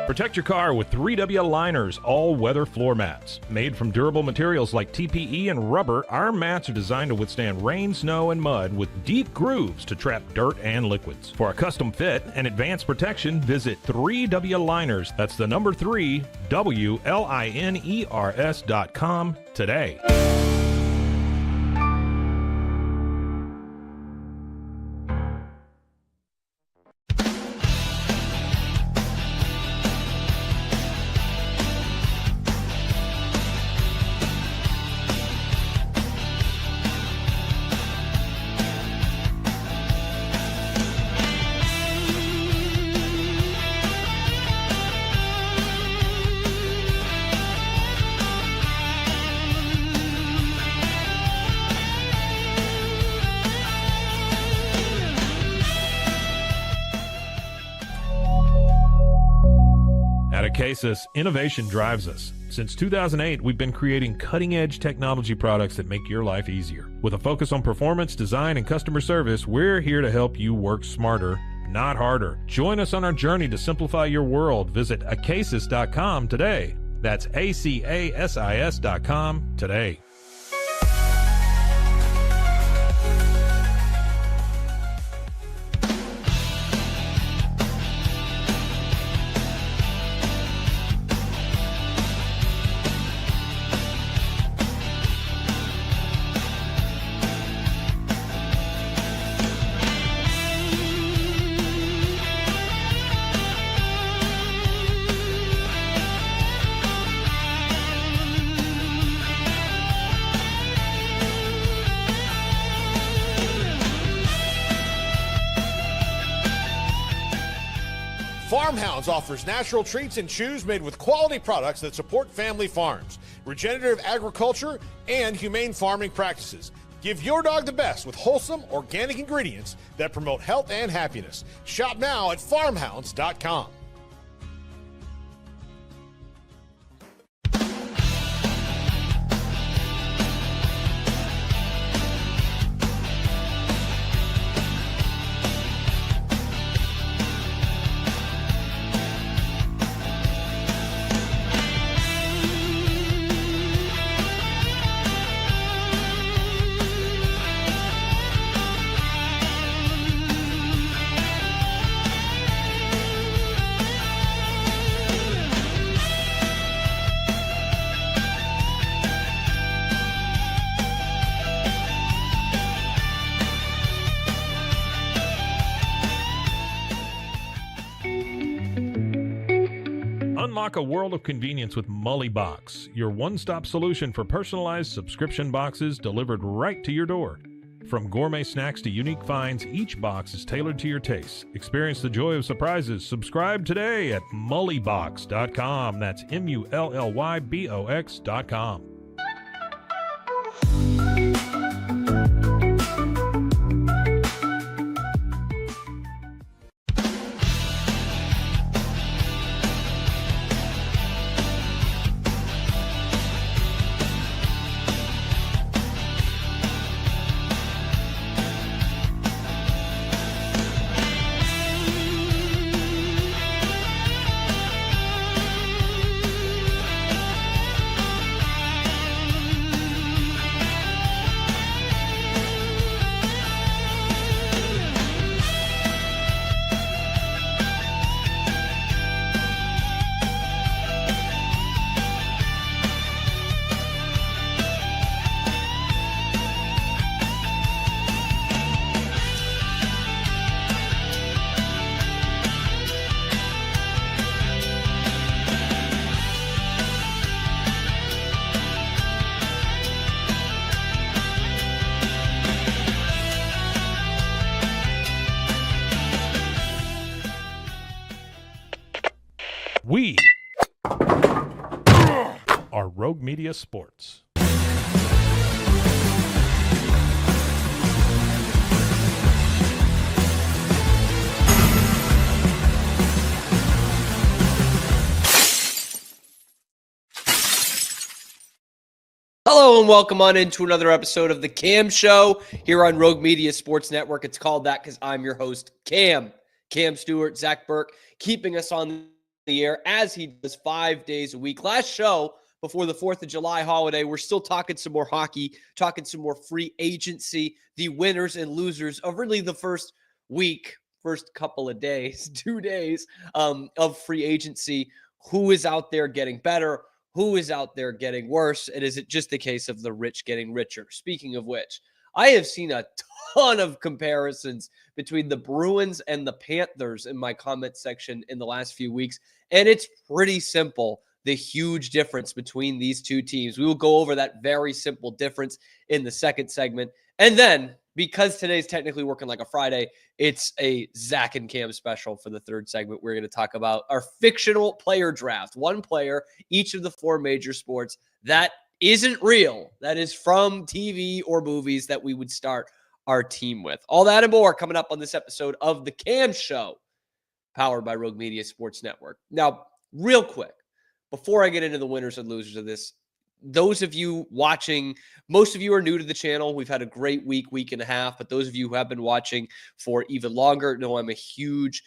Protect your car with 3W Liners all-weather floor mats. Made from durable materials like TPE and rubber, our mats are designed to withstand rain, snow, and mud with deep grooves to trap dirt and liquids. For a custom fit and advanced protection, visit 3W Liners. That's the number 3, WLINERS.com today. Cases, innovation drives us. Since 2008, we've been creating cutting-edge technology products that make your life easier. With a focus on performance, design, and customer service, we're here to help you work smarter, not harder. Join us on our journey to simplify your world. Visit acasis.com today. That's ACASIS.com today. Farmhounds offers natural treats and chews made with quality products that support family farms, regenerative agriculture, and humane farming practices. Give your dog the best with wholesome, organic ingredients that promote health and happiness. Shop now at farmhounds.com. Unlock a world of convenience with Mully Box, your one-stop solution for personalized subscription boxes delivered right to your door. From gourmet snacks to unique finds, each box is tailored to your tastes. Experience the joy of surprises. Subscribe today at mullybox.com. That's MULLYBOX.com. We are Rogue Media Sports. Hello and welcome on into another episode of the Cam Show here on Rogue Media Sports Network. It's called that because I'm your host, Cam Stewart, Zach Burke, keeping us on the air as he does 5 days a week. Last show before the 4th of July holiday, we're still talking some more hockey, talking some more free agency, the winners and losers of really the first couple of days, 2 days of free agency. Who is out there getting better? Who is out there getting worse? And is it just the case of the rich getting richer? Speaking of which, I have seen a ton of comparisons between the Bruins and the Panthers in my comment section in the last few weeks. And it's pretty simple, the huge difference between these two teams. We will go over that very simple difference in the second segment. And then, because today's technically working like a Friday, it's a Zach and Cam special for the third segment. We're going to talk about our fictional player draft. One player, each of the 4 major sports that isn't real, that is from TV or movies that we would start our team with. All that and more coming up on this episode of The Cam Show, powered by Rogue Media Sports Network. Now, real quick, before I get into the winners and losers of this, those of you watching, most of you are new to the channel. We've had a great week and a half, but those of you who have been watching for even longer know I'm a huge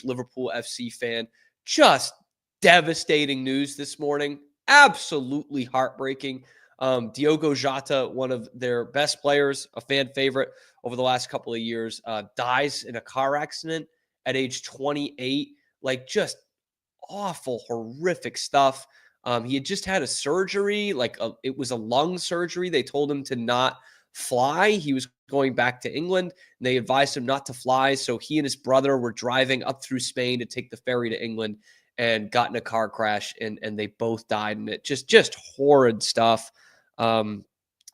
Liverpool FC fan. Just devastating news this morning. Absolutely heartbreaking. Diogo Jota, one of their best players, a fan favorite over the last couple of years, dies in a car accident at age 28. Like, just awful, horrific stuff. He had just had a surgery, it was a lung surgery. They told him to not fly. He was going back to England, and they advised him not to fly. So he and his brother were driving up through Spain to take the ferry to England and got in a car crash, and they both died in it. Just horrid stuff.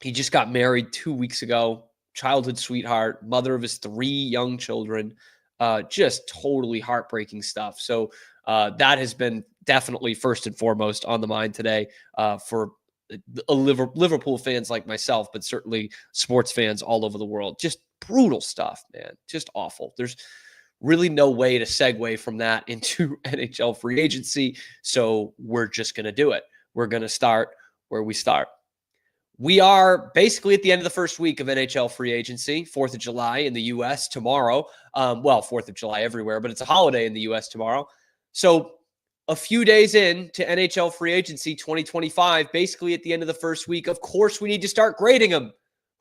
He just got married 2 weeks ago, childhood sweetheart, mother of his 3 young children. Just totally heartbreaking stuff. So that has been definitely first and foremost on the mind today for Liverpool fans like myself, but certainly sports fans all over the world. Just brutal stuff, man. Just awful. There's really no way to segue from that into NHL free agency. So we're just going to do it. We're going to start where we start. We are basically at the end of the first week of NHL free agency, 4th of July in the U.S. tomorrow. 4th of July everywhere, but it's a holiday in the U.S. tomorrow. So a few days in to NHL free agency 2025, basically at the end of the first week, of course, we need to start grading them.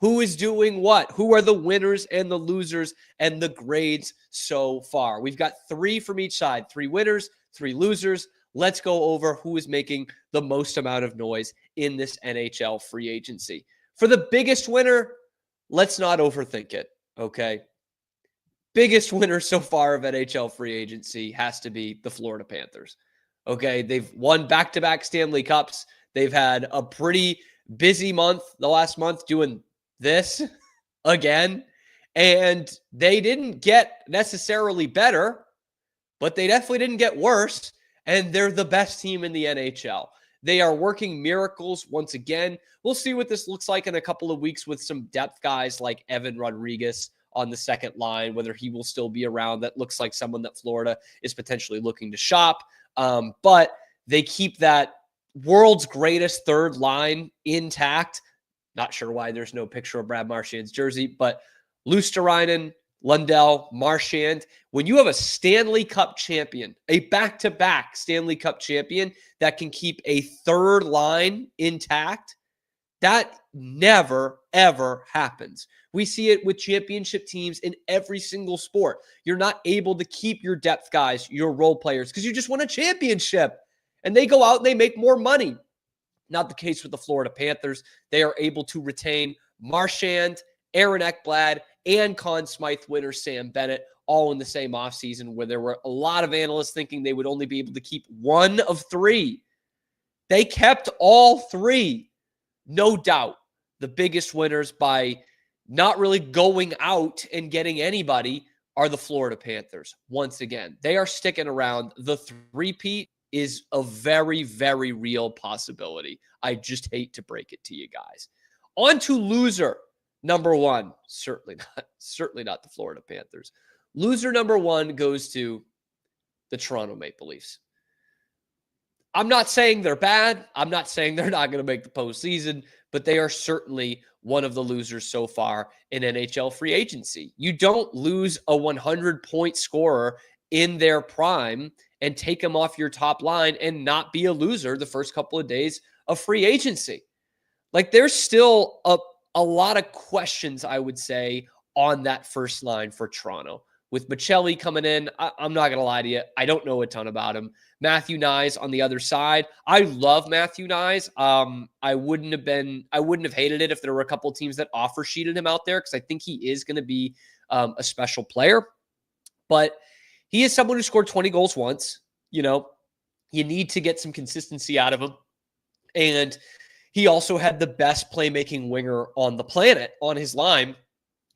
Who is doing what? Who are the winners and the losers and the grades so far? We've got 3 from each side, 3 winners, 3 losers. Let's go over who is making the most amount of noise in this NHL free agency. For the biggest winner, let's not overthink it, okay? Biggest winner so far of NHL free agency has to be the Florida Panthers, okay? They've won back-to-back Stanley Cups. They've had a pretty busy month, the last month, doing this again, and they didn't get necessarily better, but they definitely didn't get worse, and they're the best team in the NHL. They are working miracles once again. We'll see what this looks like in a couple of weeks with some depth guys like Evan Rodriguez on the second line, whether he will still be around. That looks like someone that Florida is potentially looking to shop, but they keep that world's greatest third line intact. Not sure why there's no picture of Brad Marchand's jersey, but Luosterainen, Lundell, Marchand. When you have a Stanley Cup champion, a back-to-back Stanley Cup champion that can keep a third line intact, that never, ever happens. We see it with championship teams in every single sport. You're not able to keep your depth guys, your role players, because you just won a championship, and they go out and they make more money. Not the case with the Florida Panthers. They are able to retain Marchand, Aaron Ekblad, and Conn Smythe winner Sam Bennett all in the same offseason, where there were a lot of analysts thinking they would only be able to keep one of 3. They kept all 3. No doubt the biggest winners by not really going out and getting anybody are the Florida Panthers. Once again, they are sticking around. The three-peat is a very, very real possibility. I just hate to break it to you guys. On to loser number 1. Certainly not the Florida Panthers. Loser number 1 goes to the Toronto Maple Leafs. I'm not saying they're bad. I'm not saying they're not going to make the postseason, but they are certainly one of the losers so far in NHL free agency. You don't lose a 100-point scorer in their prime and take him off your top line and not be a loser the first couple of days of free agency. Like, there's still a lot of questions, I would say, on that first line for Toronto. With Michelli coming in, I'm not going to lie to you, I don't know a ton about him. Matthew Nyes on the other side. I love Matthew Nyes. I wouldn't have hated it if there were a couple of teams that offer sheeted him out there, because I think he is going to be a special player. But he is someone who scored 20 goals once. You need to get some consistency out of him. And he also had the best playmaking winger on the planet on his line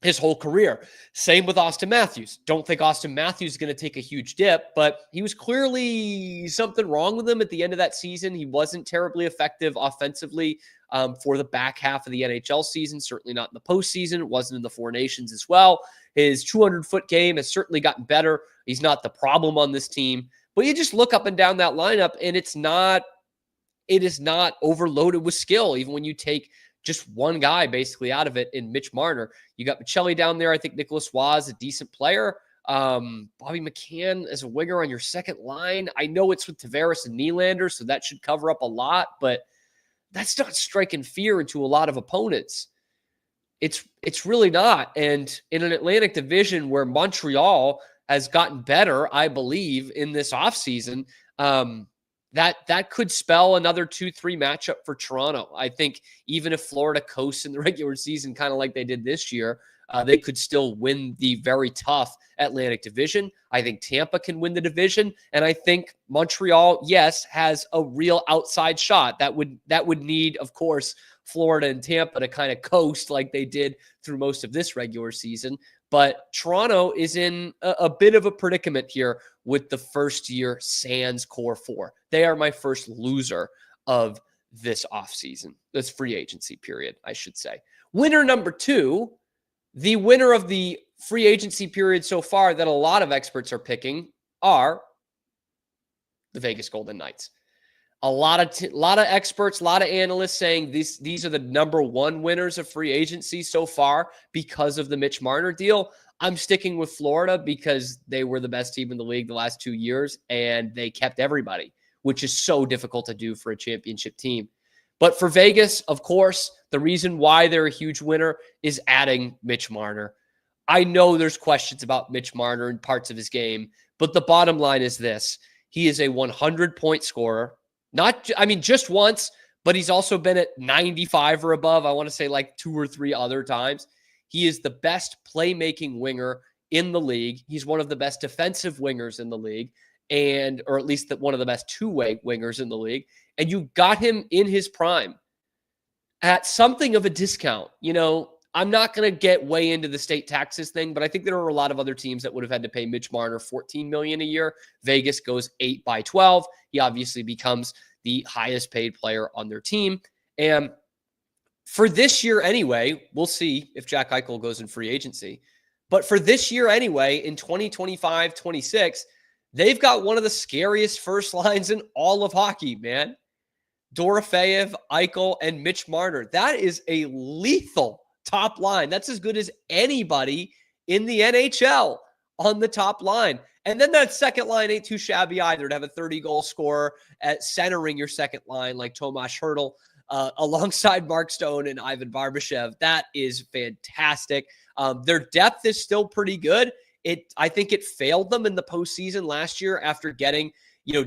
his whole career. Same with Austin Matthews. Don't think Austin Matthews is going to take a huge dip, but he was clearly something wrong with him at the end of that season. He wasn't terribly effective offensively for the back half of the NHL season, certainly not in the postseason. It wasn't in the Four Nations as well. His 200-foot game has certainly gotten better. He's not the problem on this team, but you just look up and down that lineup, and it is not overloaded with skill, even when you take just one guy basically out of it in Mitch Marner. You got Michelli down there. I think Nicholas Waugh is a decent player. Bobby McCann as a winger on your second line. I know it's with Tavares and Nylander, so that should cover up a lot, but that's not striking fear into a lot of opponents. It's really not. And in an Atlantic division where Montreal has gotten better, I believe, in this offseason, that could spell another 2-3 matchup for Toronto. I think even if Florida coasts in the regular season, kind of like they did this year, they could still win the very tough Atlantic division. I think Tampa can win the division. And I think Montreal, yes, has a real outside shot. That would need, of course, Florida and Tampa to kind of coast like they did through most of this regular season. But Toronto is in a bit of a predicament here with the first-year Sands core four. They are my first loser of this offseason, this free agency period, I should say. Winner number two, the winner of the free agency period so far that a lot of experts are picking are the Vegas Golden Knights. A lot of experts, a lot of analysts saying these are the number one winners of free agency so far because of the Mitch Marner deal. I'm sticking with Florida because they were the best team in the league the last 2 years, and they kept everybody, which is so difficult to do for a championship team. But for Vegas, of course, the reason why they're a huge winner is adding Mitch Marner. I know there's questions about Mitch Marner and parts of his game, but the bottom line is this. He is a 100-point scorer. Just once, but he's also been at 95 or above. I want to say like 2 or 3 other times. He is the best playmaking winger in the league. He's one of the best defensive wingers in the league, or at least one of the best two-way wingers in the league. And you got him in his prime at something of a discount. I'm not going to get way into the state taxes thing, but I think there are a lot of other teams that would have had to pay Mitch Marner $14 million a year. Vegas goes 8 by 12. He obviously becomes the highest paid player on their team. And for this year anyway, we'll see if Jack Eichel goes in free agency. But for this year anyway, in 2025-26, they've got one of the scariest first lines in all of hockey, man. Dorofeyev, Eichel, and Mitch Marner. That is a lethal top line. That's as good as anybody in the NHL on the top line. And then that second line ain't too shabby either to have a 30-goal scorer at centering your second line like Tomas Hertl alongside Mark Stone and Ivan Barbashev. That is fantastic. Their depth is still pretty good. I think it failed them in the postseason last year after getting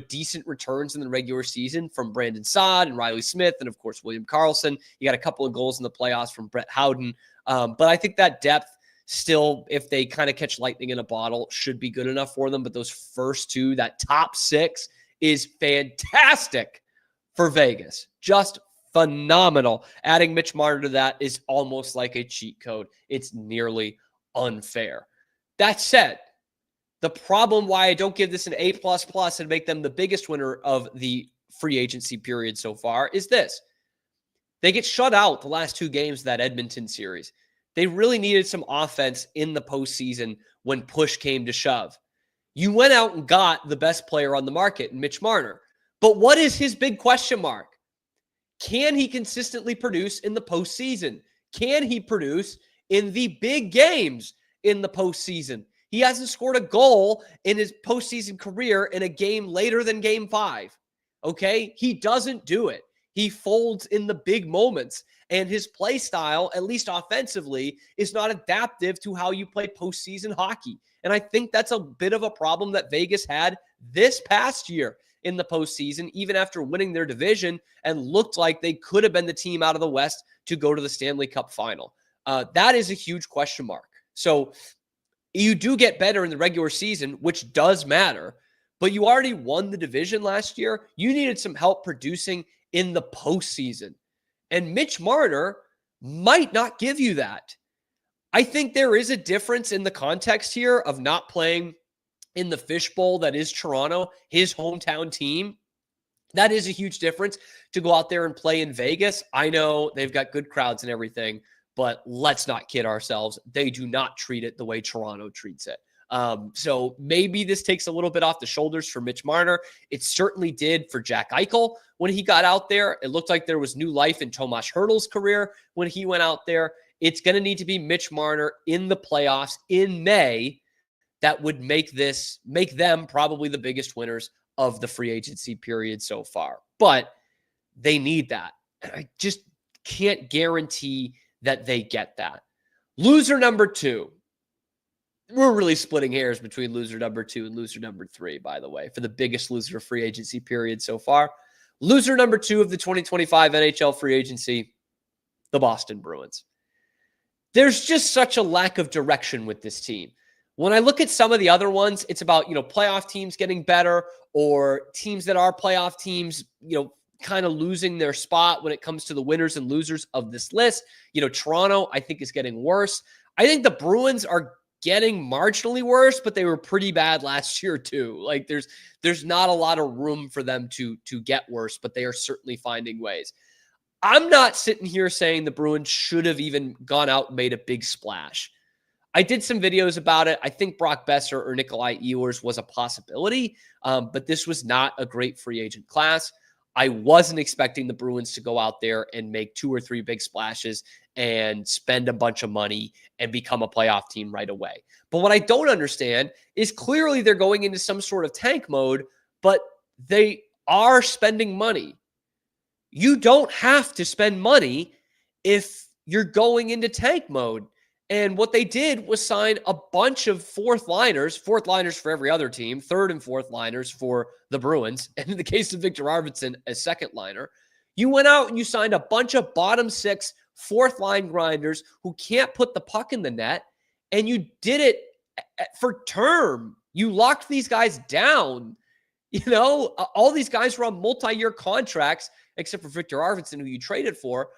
decent returns in the regular season from Brandon Saad and Riley Smith and, of course, William Karlsson. You got a couple of goals in the playoffs from Brett Howden. But I think that depth still, if they kind of catch lightning in a bottle, should be good enough for them. But those first two, that top six, is fantastic for Vegas. Just phenomenal. Adding Mitch Marner to that is almost like a cheat code. It's nearly unfair. That said, the problem why I don't give this an A++ and make them the biggest winner of the free agency period so far is this. They get shut out the last 2 games of that Edmonton series. They really needed some offense in the postseason when push came to shove. You went out and got the best player on the market, Mitch Marner. But what is his big question mark? Can he consistently produce in the postseason? Can he produce in the big games in the postseason? He hasn't scored a goal in his postseason career in a game later than game 5. Okay? He doesn't do it. He folds in the big moments, and his play style, at least offensively, is not adaptive to how you play postseason hockey. And I think that's a bit of a problem that Vegas had this past year in the postseason, even after winning their division and looked like they could have been the team out of the West to go to the Stanley Cup final. That is a huge question mark. So you do get better in the regular season, which does matter, but you already won the division last year. You needed some help producing in the postseason. And Mitch Marner might not give you that. I think there is a difference in the context here of not playing in the fishbowl that is Toronto, his hometown team. That is a huge difference to go out there and play in Vegas. I know they've got good crowds and everything, but let's not kid ourselves. They do not treat it the way Toronto treats it. So maybe this takes a little bit off the shoulders for Mitch Marner. It certainly did for Jack Eichel when he got out there. It looked like there was new life in Tomas Hertl's career when he went out there. It's going to need to be Mitch Marner in the playoffs in May that would make them probably the biggest winners of the free agency period so far. But they need that. And I just can't guarantee that they get that. Loser number 2. We're really splitting hairs between loser number 2 and loser number 3, by the way, for the biggest loser of free agency period so far. Loser number 2 of the 2025 NHL free agency, the Boston Bruins. There's just such a lack of direction with this team. When I look at some of the other ones, it's about, playoff teams getting better or teams that are playoff teams, kind of losing their spot when it comes to the winners and losers of this list. Toronto, I think, is getting worse. I think the Bruins are getting marginally worse, but they were pretty bad last year too. Like there's not a lot of room for them to get worse, but they are certainly finding ways. I'm not sitting here saying the Bruins should have even gone out and made a big splash. I did some videos about it. I think Brock Besser or Nikolai Ehlers was a possibility, but this was not a great free agent class. I wasn't expecting the Bruins to go out there and make 2 or 3 big splashes and spend a bunch of money and become a playoff team right away. But what I don't understand is clearly they're going into some sort of tank mode, but they are spending money. You don't have to spend money if you're going into tank mode. And what they did was sign a bunch of fourth liners for every other team, third and fourth liners for the Bruins. And in the case of Victor Arvidsson, a second liner. You went out and you signed a bunch of bottom 6 fourth line grinders who can't put the puck in the net. And you did it for term. You locked these guys down. All these guys were on multi-year contracts, except for Victor Arvidsson, who you traded for.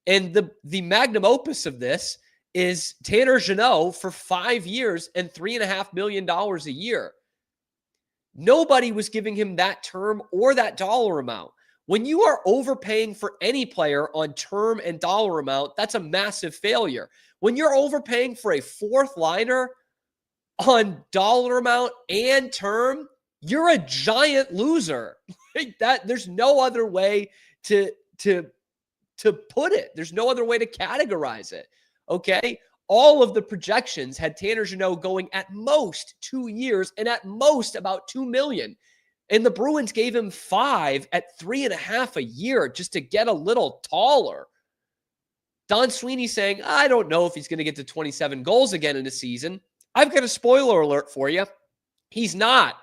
And the magnum opus of this is Tanner Jeannot for 5 years and $3.5 million a year. Nobody was giving him that term or that dollar amount. When you are overpaying for any player on term and dollar amount, that's a massive failure. When you're overpaying for a fourth liner on dollar amount and term, you're a giant loser. There's no other way to put it. There's no other way to categorize it. Okay. All of the projections had Tanner Jeannot going at most 2 years and at most about $2 million. And the Bruins gave him 5 at $3.5 a year just to get a little taller. Don Sweeney saying, I don't know if he's going to get to 27 goals again in a season. I've got a spoiler alert for you. He's not.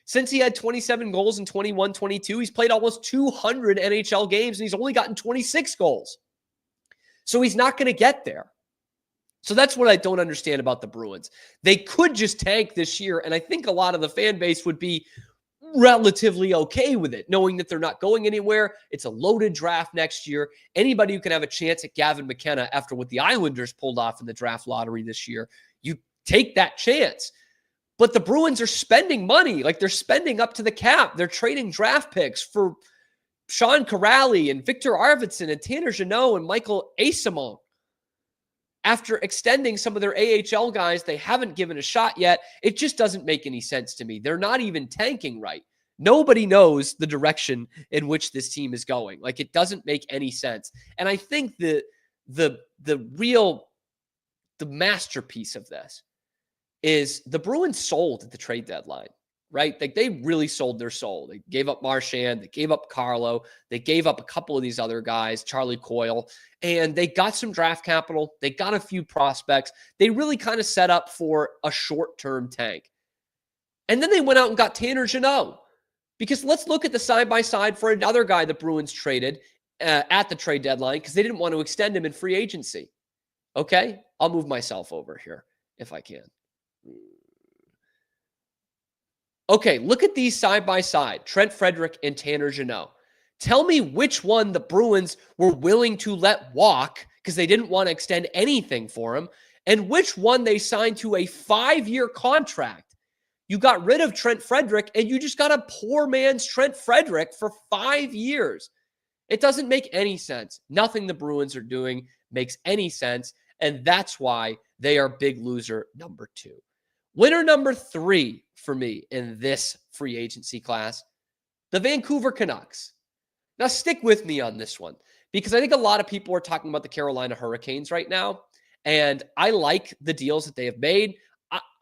Since he had 27 goals in 21-22, he's played almost 200 NHL games and he's only gotten 26 goals. So he's not going to get there. So that's what I don't understand about the Bruins. They could just tank this year, and I think a lot of the fan base would be relatively okay with it, knowing that they're not going anywhere. It's a loaded draft next year. Anybody who can have a chance at Gavin McKenna after what the Islanders pulled off in the draft lottery this year, you take that chance. But the Bruins are spending money. Like, they're spending up to the cap. They're trading draft picks for Sean Corrali and Victor Arvidsson and Tanner Jeannot and Michael Eyssimont. After extending some of their AHL guys they haven't given a shot yet, it just doesn't make any sense to me. They're not even tanking right. Nobody knows the direction in which this team is going. Like, it doesn't make any sense. And I think the masterpiece of this is the Bruins sold at the trade deadline, right? Like they really sold their soul. They gave up Marchand, they gave up Carlo, they gave up a couple of these other guys, Charlie Coyle, and they got some draft capital. They got a few prospects. They really kind of set up for a short-term tank. And then they went out and got Tanner Jeannot. Because let's look at the side-by-side for another guy the Bruins traded at the trade deadline because they didn't want to extend him in free agency. Okay? I'll move myself over here if I can. Okay, look at these side by side, Trent Frederick and Tanner Jeannot. Tell me which one the Bruins were willing to let walk because they didn't want to extend anything for him, and which one they signed to a 5-year contract. You got rid of Trent Frederick, and you just got a poor man's Trent Frederick for 5 years. It doesn't make any sense. Nothing the Bruins are doing makes any sense, and that's why they are big loser number 2. Winner number 3 for me in this free agency class, the Vancouver Canucks. Now, stick with me on this one because I think a lot of people are talking about the Carolina Hurricanes right now, and I like the deals that they have made.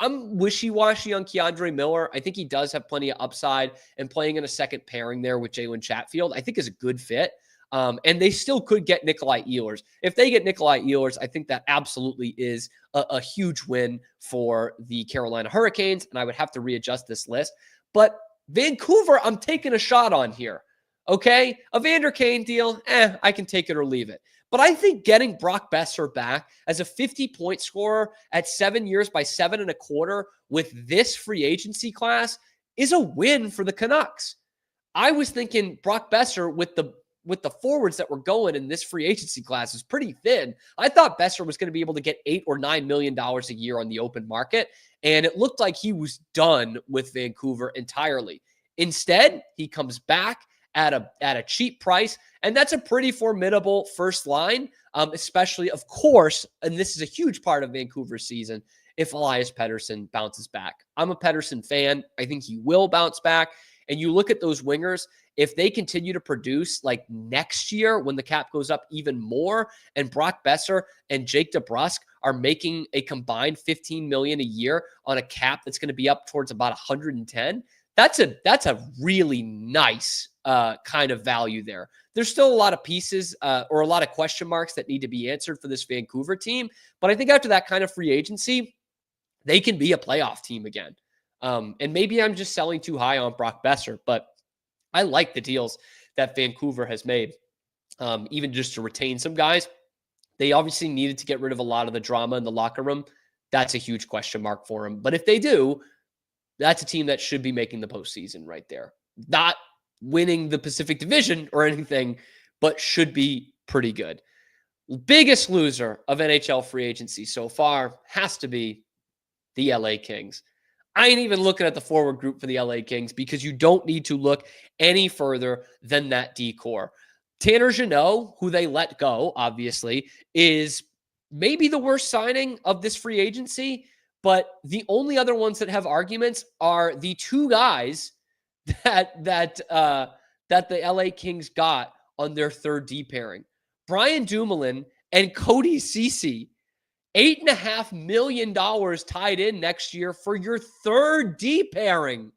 I'm wishy-washy on Keandre Miller. I think he does have plenty of upside, and playing in a second pairing there with Jalen Chatfield, I think is a good fit. And they still could get Nikolai Ehlers. If they get Nikolai Ehlers, I think that absolutely is a huge win for the Carolina Hurricanes, and I would have to readjust this list. But Vancouver, I'm taking a shot on here, okay? A Vander Kane deal, I can take it or leave it. But I think getting Brock Besser back as a 50-point scorer at 7 years by 7.25 with this free agency class is a win for the Canucks. I was thinking Brock Besser with the forwards that were going in this free agency class is pretty thin. I thought Besser was going to be able to get $8 or $9 million a year on the open market, and it looked like he was done with Vancouver entirely. Instead, he comes back at a cheap price, and that's a pretty formidable first line, especially, of course, and this is a huge part of Vancouver's season, if Elias Pettersson bounces back. I'm a Pettersson fan. I think he will bounce back. And you look at those wingers, if they continue to produce like next year when the cap goes up even more and Brock Besser and Jake DeBrusk are making a combined $15 million a year on a cap that's going to be up towards about 110, that's a really nice kind of value there. There's still a lot of pieces or a lot of question marks that need to be answered for this Vancouver team. But I think after that kind of free agency, they can be a playoff team again. And maybe I'm just selling too high on Brock Besser, but I like the deals that Vancouver has made, even just to retain some guys. They obviously needed to get rid of a lot of the drama in the locker room. That's a huge question mark for them. But if they do, that's a team that should be making the postseason right there. Not winning the Pacific Division or anything, but should be pretty good. Biggest loser of NHL free agency so far has to be the LA Kings. I ain't even looking at the forward group for the LA Kings because you don't need to look any further than that D-core. Tanner Jeannot, who they let go, obviously, is maybe the worst signing of this free agency, but the only other ones that have arguments are the 2 guys that the LA Kings got on their third D pairing. Brian Dumoulin and Cody Ceci. $8.5 million tied in next year for your third D pairing.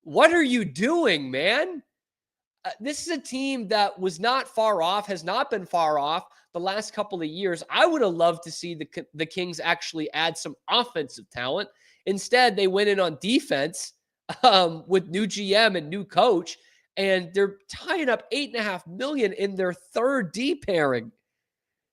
What are you doing, man? This is a team that was not far off, has not been far off the last couple of years. I would have loved to see the Kings actually add some offensive talent. Instead, they went in on defense with new GM and new coach, and they're tying up $8.5 million in their third D pairing.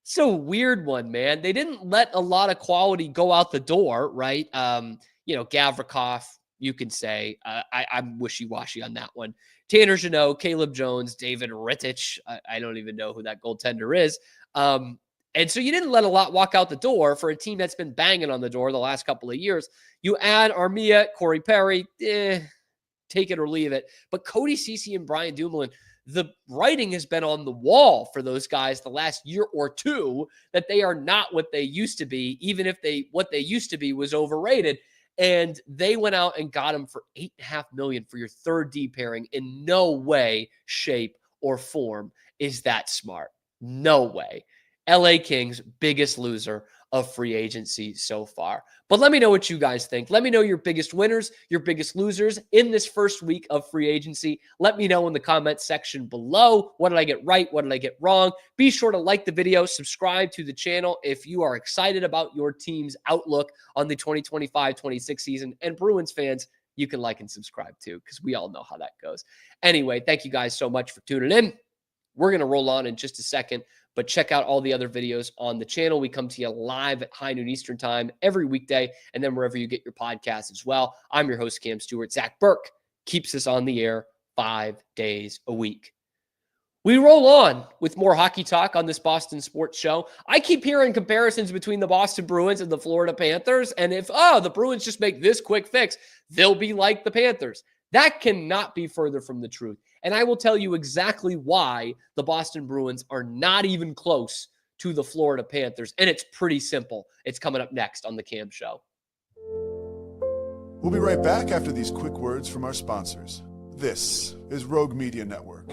So weird one, man. They didn't let a lot of quality go out the door, right? Gavrikov, you can say. I'm wishy-washy on that one. Tanner Jeannot, Caleb Jones, David Rittich. I don't even know who that goaltender is. And so you didn't let a lot walk out the door for a team that's been banging on the door the last couple of years. You add Armia, Corey Perry, take it or leave it. But Cody Ceci and Brian Dumoulin, the writing has been on the wall for those guys the last year or two that they are not what they used to be, even if what they used to be was overrated. And they went out and got him for $8.5 million for your third D pairing. In no way, shape, or form is that smart. No way. LA Kings, biggest loser of free agency so far. But let me know what you guys think. Let me know your biggest winners, your biggest losers in this first week of free agency. Let me know in the comments section below. What did I get right? What did I get wrong? Be sure to like the video, subscribe to the channel if you are excited about your team's outlook on the 2025-26 season. And Bruins fans, you can like and subscribe too, because we all know how that goes. Anyway, thank you guys so much for tuning in. We're going to roll on in just a second, but check out all the other videos on the channel. We come to you live at high noon Eastern time every weekday, and then wherever you get your podcasts as well. I'm your host, Cam Stewart. Zach Burke keeps us on the air 5 days a week. We roll on with more hockey talk on this Boston sports show. I keep hearing comparisons between the Boston Bruins and the Florida Panthers, and if, the Bruins just make this quick fix, they'll be like the Panthers. That cannot be further from the truth. And I will tell you exactly why the Boston Bruins are not even close to the Florida Panthers. And it's pretty simple. It's coming up next on The Cam Show. We'll be right back after these quick words from our sponsors. This is Rogue Media Network.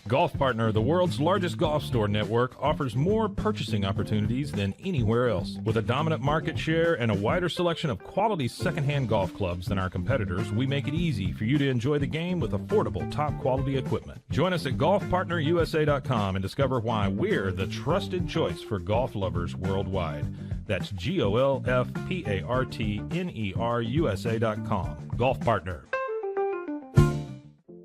Golf Partner, the world's largest golf store network, offers more purchasing opportunities than anywhere else. With a dominant market share and a wider selection of quality secondhand golf clubs than our competitors, we make it easy for you to enjoy the game with affordable, top-quality equipment. Join us at golfpartnerusa.com and discover why we're the trusted choice for golf lovers worldwide. That's GOLFPARTNERUSA.com. Golf Partner.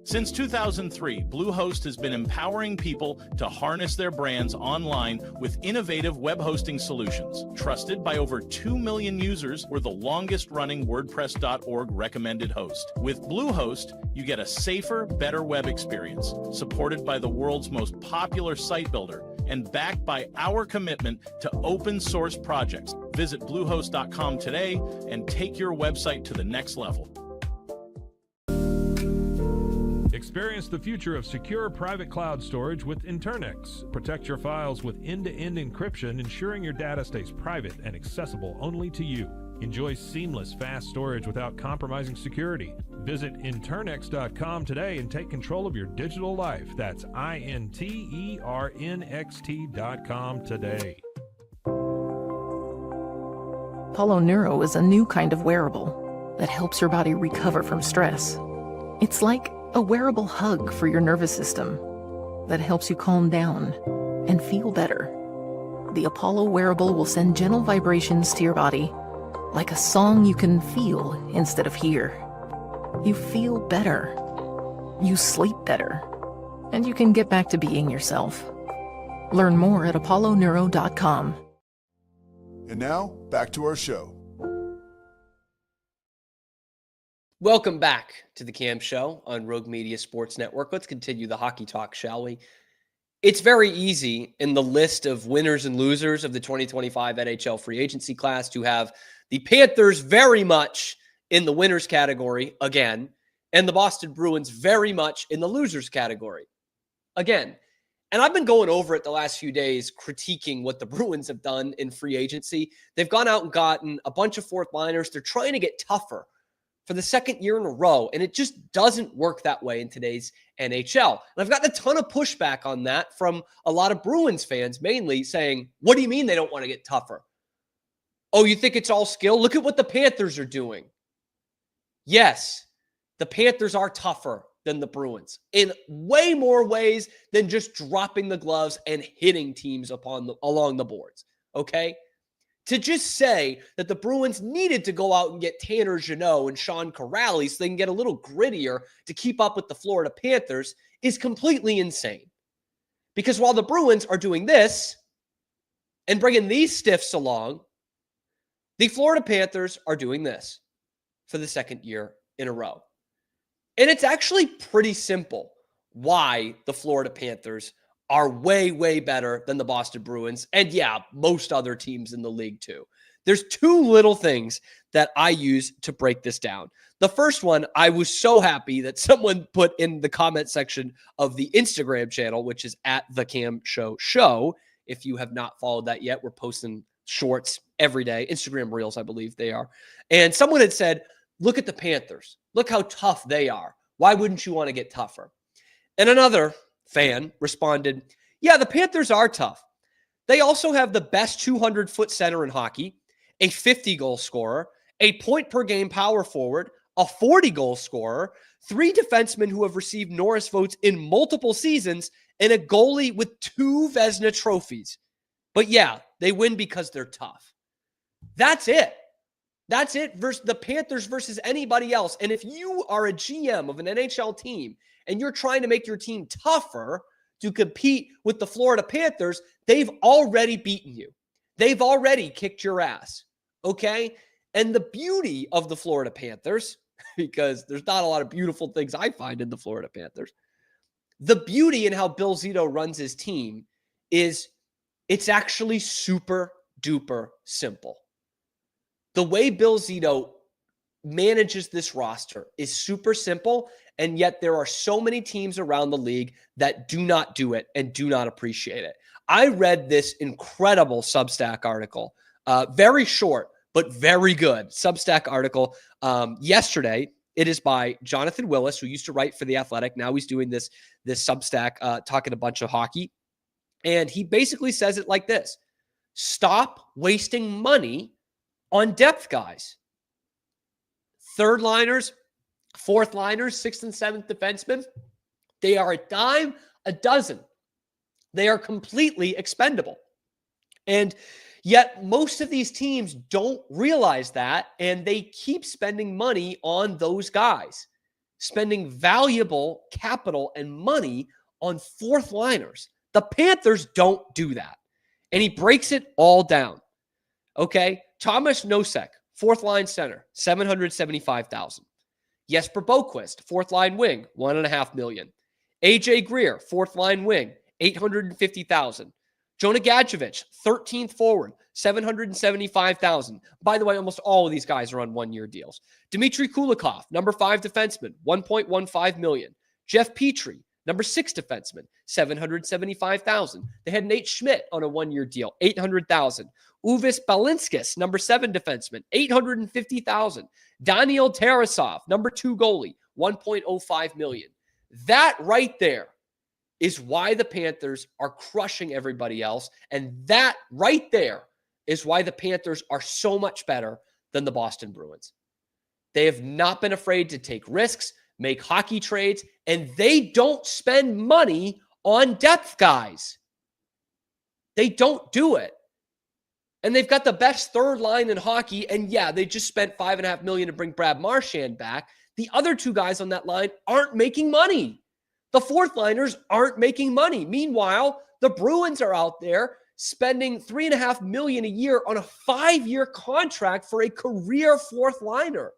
Since 2003, Bluehost has been empowering people to harness their brands online with innovative web hosting solutions. Trusted by over 2 million users, we're the longest-running WordPress.org recommended host. With Bluehost, you get a safer, better web experience, supported by the world's most popular site builder, and backed by our commitment to open source projects. Visit Bluehost.com today and take your website to the next level. Experience the future of secure private cloud storage with Internix. Protect your files with end-to-end encryption, ensuring your data stays private and accessible only to you. Enjoy seamless, fast storage without compromising security. Visit Internix.com today and take control of your digital life. That's INTERNXT.com today. Apollo Neuro is a new kind of wearable that helps your body recover from stress. It's like a wearable hug for your nervous system that helps you calm down and feel better. The Apollo wearable will send gentle vibrations to your body, like a song you can feel instead of hear. You feel better, you sleep better, and you can get back to being yourself. Learn more at apolloneuro.com. And now, back to our show. Welcome back to the Cam Show on Rogue Media Sports Network. Let's continue the hockey talk, shall we? It's very easy in the list of winners and losers of the 2025 NHL free agency class to have the Panthers very much in the winners category again, and the Boston Bruins very much in the losers category again. And I've been going over it the last few days, critiquing what the Bruins have done in free agency. They've gone out and gotten a bunch of fourth liners. They're trying to get tougher for the second year in a row, and it just doesn't work that way in today's NHL. And I've gotten a ton of pushback on that from a lot of Bruins fans, mainly saying, what do you mean they don't want to get tougher? Oh, you think it's all skill? Look at what the Panthers are doing. Yes, the Panthers are tougher than the Bruins in way more ways than just dropping the gloves and hitting teams along the boards, okay? To just say that the Bruins needed to go out and get Tanner Jeannot and Sean Corrali so they can get a little grittier to keep up with the Florida Panthers is completely insane. Because while the Bruins are doing this and bringing these stiffs along, the Florida Panthers are doing this for the second year in a row. And it's actually pretty simple why the Florida Panthers are way, way better than the Boston Bruins. And yeah, most other teams in the league too. There's two little things that I use to break this down. The first one, I was so happy that someone put in the comment section of the Instagram channel, which is at The Cam Show. If you have not followed that yet, we're posting shorts every day. Instagram Reels, I believe they are. And someone had said, look at the Panthers. Look how tough they are. Why wouldn't you want to get tougher? And another fan responded, yeah, the Panthers are tough. They also have the best 200-foot center in hockey, a 50-goal scorer, a point-per-game power forward, a 40-goal scorer, 3 defensemen who have received Norris votes in multiple seasons, and a goalie with 2 Vezina trophies. But yeah, they win because they're tough. That's it. That's it versus the Panthers versus anybody else. And if you are a GM of an NHL team and you're trying to make your team tougher to compete with the Florida Panthers, they've already beaten you. They've already kicked your ass. Okay? And the beauty of the Florida Panthers, because there's not a lot of beautiful things I find in the Florida Panthers, the beauty in how Bill Zito runs his team is it's actually super duper simple. The way Bill Zito manages this roster is super simple, and yet there are so many teams around the league that do not do it and do not appreciate it. I read this incredible Substack article, very short, but very good Substack article yesterday. It is by Jonathan Willis, who used to write for The Athletic. Now he's doing this Substack, talking a bunch of hockey. And he basically says it like this: stop wasting money on depth guys. Third liners, fourth liners, sixth and seventh defensemen, they are a dime a dozen. They are completely expendable. And yet most of these teams don't realize that, and they keep spending money on those guys, spending valuable capital and money on fourth liners. The Panthers don't do that. And he breaks it all down. Okay? Thomas Nosek, fourth line center, $775,000. Jesper Boquist, fourth line wing, $1.5 million. AJ Greer, fourth line wing, $850,000. Jonah Gadjevich, 13th forward, $775,000. By the way, almost all of these guys are on one-year deals. Dmitry Kulikov, number 5 defenseman, $1.15 million. Jeff Petrie, number 6 defenseman, $775,000. They had Nate Schmidt on a one-year deal, $800,000. Uvis Balinskis, number 7 defenseman, $850,000. Daniel Tarasov, number 2 goalie, $1.05 million. That right there is why the Panthers are crushing everybody else. And that right there is why the Panthers are so much better than the Boston Bruins. They have not been afraid to take risks, make hockey trades, and they don't spend money on depth guys. They don't do it. And they've got the best third line in hockey. And yeah, they just spent $5.5 million to bring Brad Marchand back. The other 2 guys on that line aren't making money. The fourth liners aren't making money. Meanwhile, the Bruins are out there spending $3.5 million a year on a 5-year contract for a career fourth liner.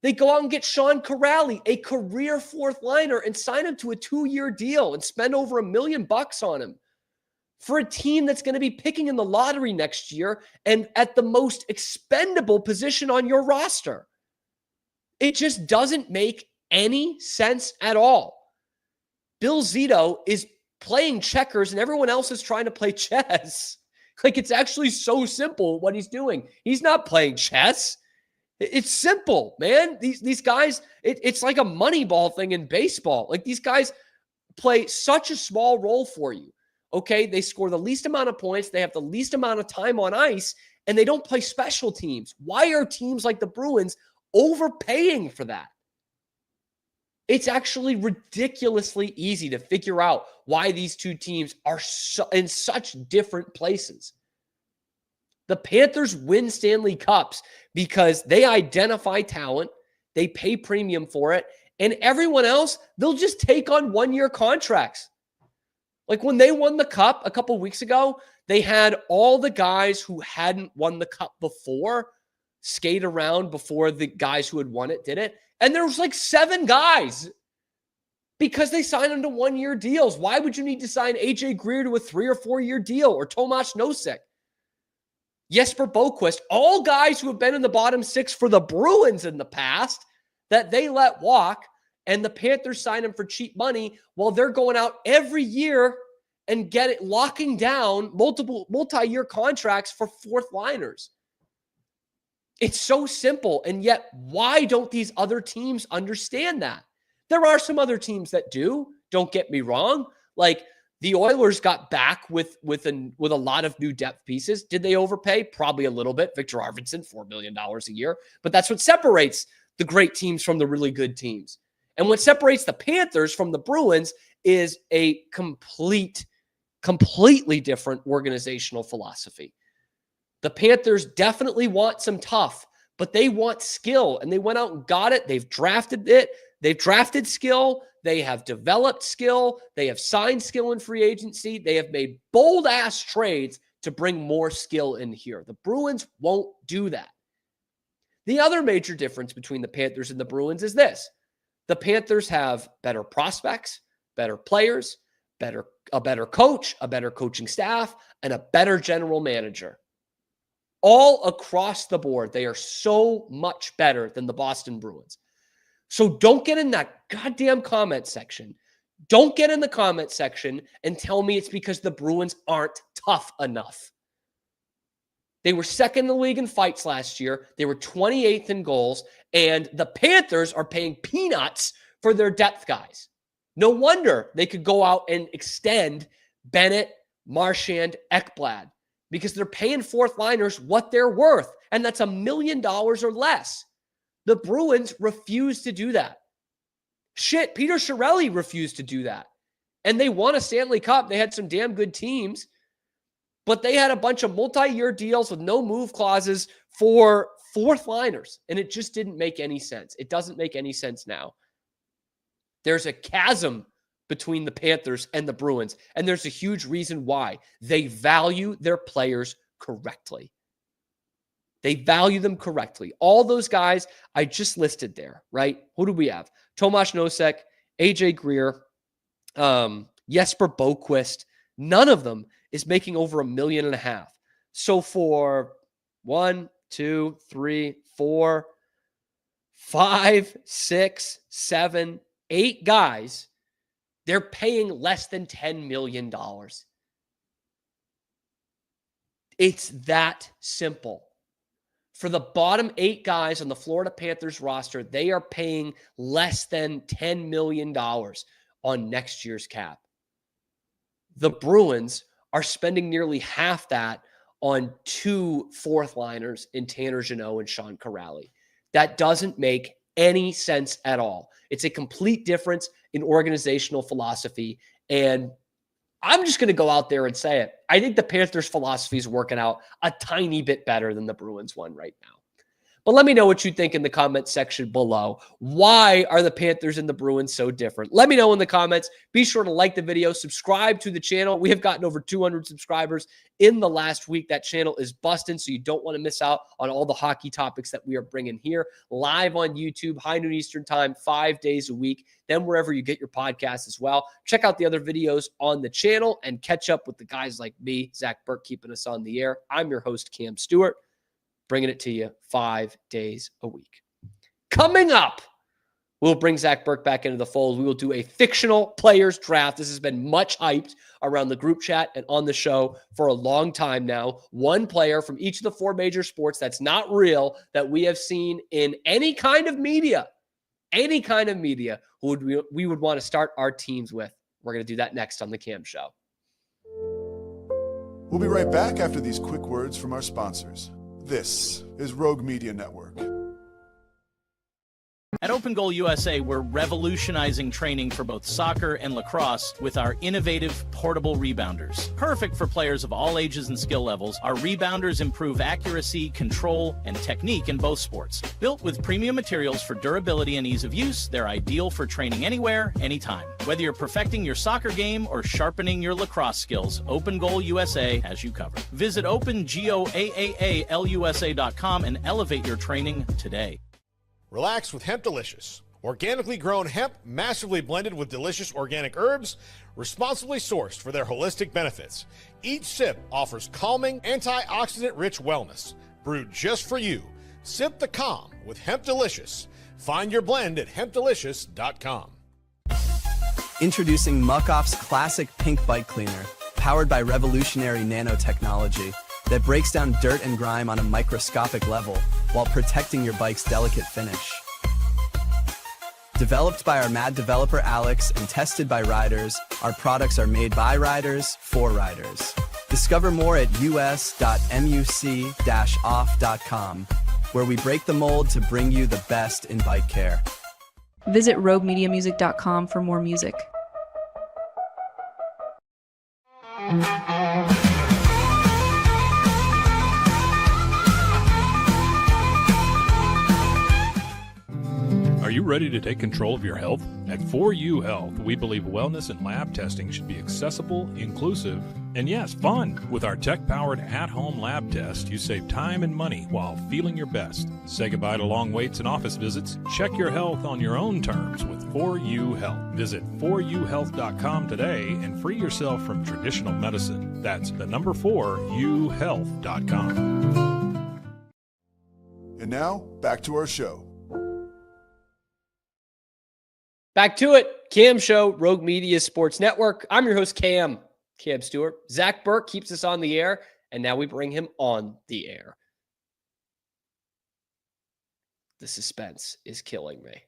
They go out and get Sean Corrali, a career fourth liner, and sign him to a 2-year deal and spend over $1 million on him for a team that's going to be picking in the lottery next year and at the most expendable position on your roster. It just doesn't make any sense at all. Bill Zito is playing checkers and everyone else is trying to play chess. Like, it's actually so simple what he's doing. He's not playing chess. It's simple, man. These guys, it's like a Moneyball thing in baseball. Like, these guys play such a small role for you. Okay, they score the least amount of points. They have the least amount of time on ice, and they don't play special teams. Why are teams like the Bruins overpaying for that? It's actually ridiculously easy to figure out why these 2 teams are in such different places. The Panthers win Stanley Cups because they identify talent, they pay premium for it, and everyone else, they'll just take on one-year contracts. Like when they won the Cup a couple weeks ago, they had all the guys who hadn't won the Cup before skate around before the guys who had won it did it. And there was like 7 guys because they signed them to one-year deals. Why would you need to sign AJ Greer to a 3 or 4 year deal, or Tomas Nosek? Jesper Boquist, all guys who have been in the bottom 6 for the Bruins in the past that they let walk, and the Panthers sign them for cheap money while they're going out every year and locking down multi-year contracts for fourth liners. It's so simple. And yet, why don't these other teams understand that? There are some other teams that do, don't get me wrong. Like The Oilers got back with a lot of new depth pieces. Did they overpay? Probably a little bit. Victor Arvidsson, $4 million a year. But that's what separates the great teams from the really good teams. And what separates the Panthers from the Bruins is a completely different organizational philosophy. The Panthers definitely want some tough, but they want skill, and they went out and got it. They've drafted it. They've drafted skill. They have developed skill. They have signed skill in free agency. They have made bold-ass trades to bring more skill in here. The Bruins won't do that. The other major difference between the Panthers and the Bruins is this. The Panthers have better prospects, better players, a better coach, a better coaching staff, and a better general manager. All across the board, they are so much better than the Boston Bruins. So don't get in that goddamn comment section. Don't get in the comment section and tell me it's because the Bruins aren't tough enough. They were second in the league in fights last year. They were 28th in goals, and the Panthers are paying peanuts for their depth guys. No wonder they could go out and extend Bennett, Marchand, Ekblad, because they're paying fourth liners what they're worth, and that's $1 million or less. The Bruins refused to do that. Shit, Peter Chiarelli refused to do that. And they won a Stanley Cup. They had some damn good teams, but they had a bunch of multi-year deals with no move clauses for fourth liners, and it just didn't make any sense. It doesn't make any sense now. There's a chasm between the Panthers and the Bruins, and there's a huge reason why. They value their players correctly. They value them correctly. All those guys I just listed there, right? Who do we have? Tomas Nosek, AJ Greer, Jesper Boquist. None of them is making over $1.5 million. So for 1, 2, 3, 4, 5, 6, 7, 8 guys, they're paying less than $10 million. It's that simple. For the bottom 8 guys on the Florida Panthers roster, they are paying less than $10 million on next year's cap. The Bruins are spending nearly half that on 2 fourth liners in Tanner Jeannot and Sean Corrali. That doesn't make any sense at all. It's a complete difference in organizational philosophy. And I'm just going to go out there and say it. I think the Panthers' philosophy is working out a tiny bit better than the Bruins one right now. But let me know what you think in the comment section below. Why are the Panthers and the Bruins so different? Let me know in the comments. Be sure to like the video, subscribe to the channel. We have gotten over 200 subscribers in the last week. That channel is busting, so you don't want to miss out on all the hockey topics that we are bringing here live on YouTube, high noon Eastern time, 5 days a week. Then wherever you get your podcasts as well. Check out the other videos on the channel and catch up with the guys like me, Zach Burke, keeping us on the air. I'm your host, Cam Stewart, bringing it to you 5 days a week. Coming up, we'll bring Zach Burke back into the fold. We will do a fictional players draft. This has been much hyped around the group chat and on the show for a long time now. One player from each of the 4 major sports that's not real that we have seen in any kind of media, who we would want to start our teams with. We're going to do that next on The Cam Show. We'll be right back after these quick words from our sponsors. This is Rogue Media Network. At Open Goal USA, we're revolutionizing training for both soccer and lacrosse with our innovative portable rebounders. Perfect for players of all ages and skill levels, our rebounders improve accuracy, control, and technique in both sports. Built with premium materials for durability and ease of use, they're ideal for training anywhere, anytime. Whether you're perfecting your soccer game or sharpening your lacrosse skills, Open Goal USA has you covered. Visit OpenGoAAALusa.com and elevate your training today. Relax with Hemp Delicious. Organically grown hemp, massively blended with delicious organic herbs, responsibly sourced for their holistic benefits. Each sip offers calming, antioxidant-rich wellness. Brewed just for you. Sip the calm with Hemp Delicious. Find your blend at hempdelicious.com. Introducing Muck Off's classic pink bike cleaner, powered by revolutionary nanotechnology that breaks down dirt and grime on a microscopic level while protecting your bike's delicate finish. Developed by our mad developer Alex and tested by riders, our products are made by riders for riders. Discover more at us.muc-off.com, where we break the mold to bring you the best in bike care. Visit roguemediamusic.com for more music. Are you ready to take control of your health? At 4U Health, we believe wellness and lab testing should be accessible, inclusive, and yes, fun. With our tech-powered at-home lab test, you save time and money while feeling your best. Say goodbye to long waits and office visits. Check your health on your own terms with 4U Health. Visit 4uhealth.com today and free yourself from traditional medicine. That's the number 4uhealth.com. And now, back to our show. Back to it. Cam Show, Rogue Media Sports Network. I'm your host, Cam Stewart. Zach Burke keeps us on the air, and now we bring him on the air. The suspense is killing me.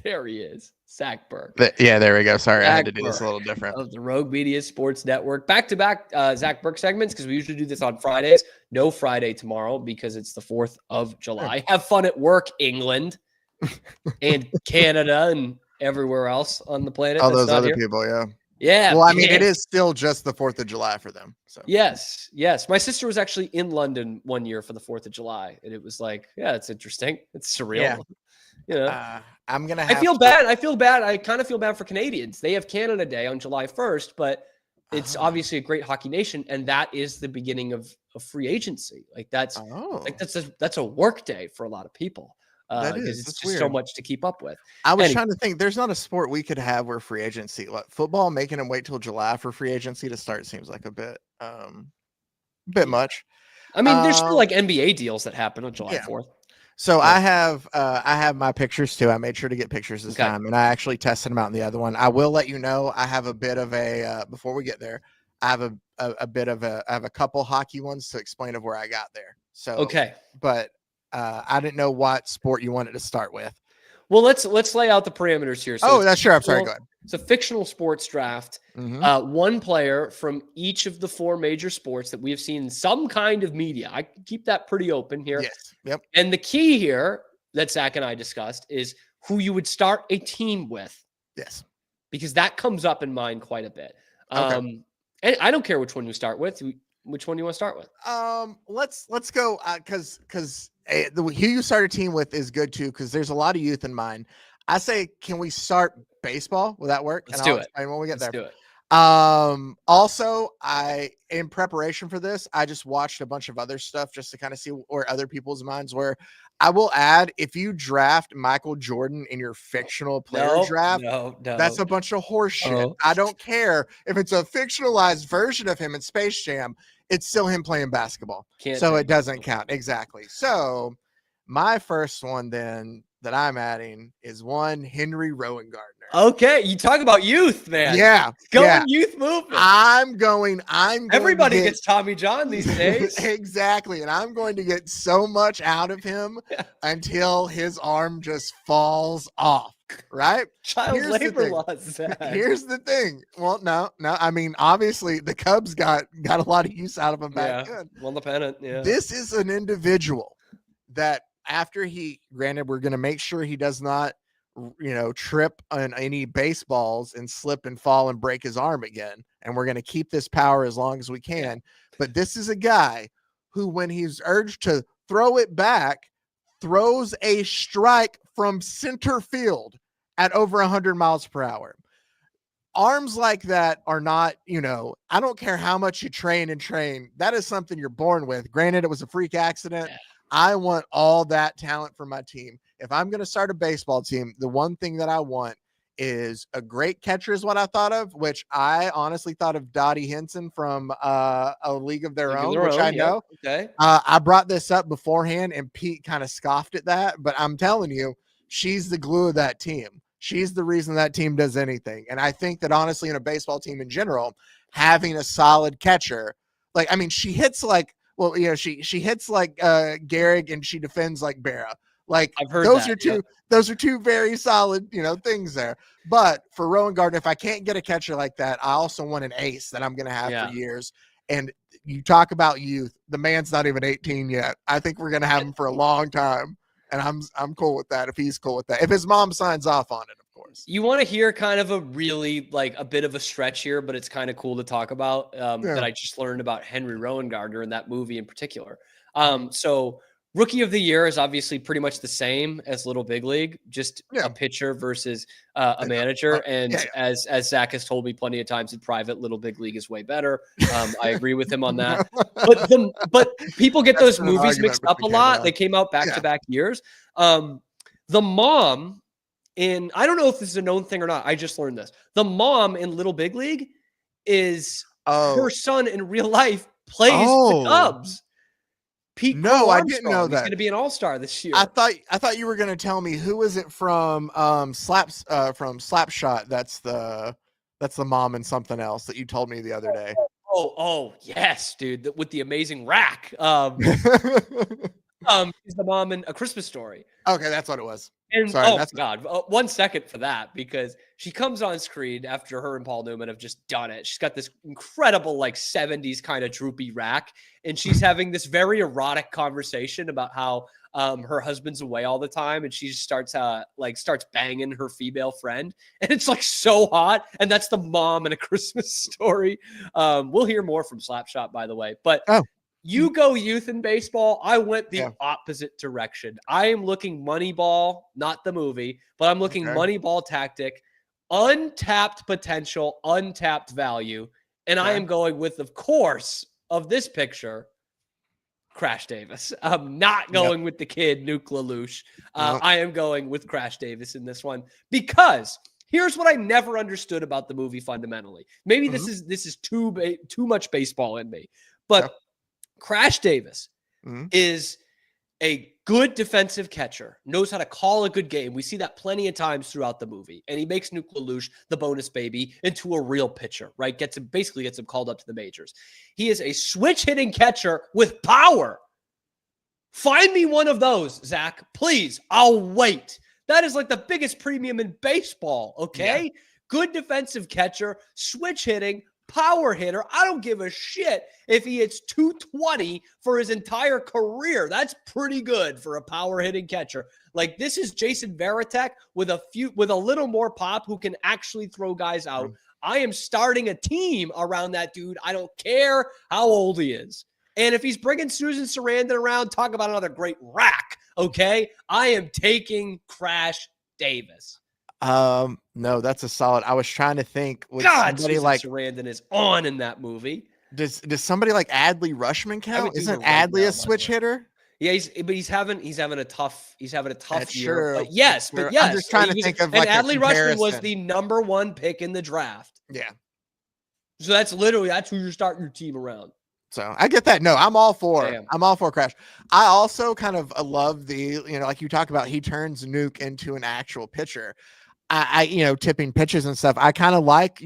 There he is, Zach Burke. Yeah, there we go. Sorry, Zach I had to do Burke this a little different. Of the Rogue Media Sports Network. Back-to-back Zach Burke segments, because we usually do this on Fridays. No Friday tomorrow because it's the 4th of July. Have fun at work, England and Canada and everywhere else on the planet. All those other people, yeah. Yeah. Well, I mean, it is still just the 4th of July for them. So Yes. My sister was actually in London one year for the 4th of July, and it was like, yeah, it's interesting. It's surreal. Yeah. You know, I'm gonna. I feel bad. I kind of feel bad for Canadians. They have Canada Day on July 1st, but it's obviously a great hockey nation, and that is the beginning of free agency. Like that's a work day for a lot of people. That is. It's just weird. so much to keep up with. I was trying to think. There's not a sport we could have where free agency, like football, making them wait till July for free agency to start seems like a bit much. I mean, there's still like NBA deals that happen on July 4th. So I have my pictures too. I made sure to get pictures this time, and I actually tested them out in the other one. I will let you know I have a bit of a before we get there. I have a bit of I have a couple hockey ones to explain of where I got there. So but I didn't know what sport you wanted to start with. Well, let's lay out the parameters here. So that's sure. I'm sorry. Go ahead. It's a fictional sports draft. One player from each of the 4 major sports that we have seen in some kind of media. I keep that pretty open here. Yes. Yep. And the key here that Zach and I discussed is who you would start a team with. Yes. Because that comes up in mind quite a bit. And I don't care which one you start with. Which one do you want to start with? Let's go because who you start a team with is good too, because there's a lot of youth in mine. I say, can we start baseball? Will that work? Let's do it. And when we get there. Do it. Also, in preparation for this, I just watched a bunch of other stuff just to kind of see where other people's minds were. I will add, if you draft Michael Jordan in your fictional player draft, that's a bunch of horse shit. I don't care if it's a fictionalized version of him in Space Jam. It's still him playing basketball. So it doesn't count. Exactly. So my first one then that I'm adding is one Henry Rowan Gardner. Okay. You talk about youth, man. Yeah. Youth movement. Everybody gets Tommy John these days. Exactly. And I'm going to get so much out of him until his arm just falls off. Right? Child labor laws. Here's the thing. Well, no. I mean, obviously the Cubs got a lot of use out of him back then. Won the pennant. Yeah. This is an individual that after granted, we're going to make sure he does not, trip on any baseballs and slip and fall and break his arm again. And we're going to keep this power as long as we can. But this is a guy who, when he's urged to throw it back, throws a strike from center field at over 100 miles per hour. Arms like that are not, I don't care how much you train. That is something you're born with. Granted, it was a freak accident. Yeah. I want all that talent for my team. If I'm going to start a baseball team, the one thing that I want is a great catcher is what I thought of, which I honestly thought of Dottie Henson from a League of Their Own, which I know. Okay. I brought this up beforehand and Pete kind of scoffed at that, but I'm telling you, she's the glue of that team. She's the reason that team does anything. And I think that honestly in a baseball team in general, having a solid catcher, she hits like, she hits like Gehrig and she defends like Berra. Like I've heard those that, are two. Those are two very solid, things there. But for Rowan Gardner, if I can't get a catcher like that, I also want an ace that I'm going to have for years. And you talk about youth. The man's not even 18 yet. I think we're going to have him for a long time. And I'm cool with that if he's cool with that. If his mom signs off on it, of course. You want to hear kind of a really like a bit of a stretch here, but it's kind of cool to talk about that I just learned about Henry Rowan Gardner in that movie in particular. So Rookie of the Year is obviously pretty much the same as Little Big League, just a pitcher versus a manager. And as Zach has told me plenty of times in private, Little Big League is way better. I agree with him on that. But people get those movies mixed up a lot. They came out back-to-back years. The mom in, I don't know if this is a known thing or not. I just learned this. The mom in Little Big League is her son in real life plays the Cubs. Pete I didn't know that. He's going to be an all-star this year. I thought you were going to tell me who is it from Slapshot. That's the mom and something else that you told me the other day. Oh yes, dude, with the amazing rack. She's the mom in A Christmas Story. Okay, that's what it was. And God, 1 second for that, because she comes on screen after her and Paul Newman have just done it. She's got this incredible like 70s kind of droopy rack, and she's having this very erotic conversation about how her husband's away all the time, and she just starts banging her female friend, and it's like so hot. And that's the mom in A Christmas Story. We'll hear more from Slapshot, by the way, but. You go youth in baseball. I went the opposite direction. I am looking Moneyball, not the movie, but I'm looking Moneyball tactic, untapped potential, untapped value. And I am going with, of course, of this picture, Crash Davis. I'm not going with the kid, Nuke LaLoosh. I am going with Crash Davis in this one because here's what I never understood about the movie fundamentally. Maybe this is too much baseball in me, but Crash Davis is a good defensive catcher, knows how to call a good game. We see that plenty of times throughout the movie. And he makes Nuke LaLoosh, the bonus baby, into a real pitcher, right? Gets him called up to the majors. He is a switch hitting catcher with power. Find me one of those, Zach, please. I'll wait. That is like the biggest premium in baseball, okay? Good defensive catcher, switch hitting, power hitter. I don't give a shit if he hits 220 for his entire career. That's pretty good for a power hitting catcher. Like, this is Jason Varitek with a little more pop, who can actually throw guys out. I am starting a team around that dude. I don't care how old he is. And if he's bringing Susan Sarandon around, talk about another great rack. Okay. I am taking Crash Davis. No, that's a solid. I was trying to think. God, somebody like Sarandon is on in that movie. Does somebody like Adley Rushman count? Isn't Adley a switch hitter? Yeah, he's having a tough that's year. True. But yes, I'm just trying to think of like Adley Rushman was the number 1 pick in the draft. Yeah. So that's who you're starting your team around. So I get that. No, I'm all for Crash. I also kind of love the, like you talk about, he turns Nuke into an actual pitcher. I tipping pitches and stuff. I kind of like,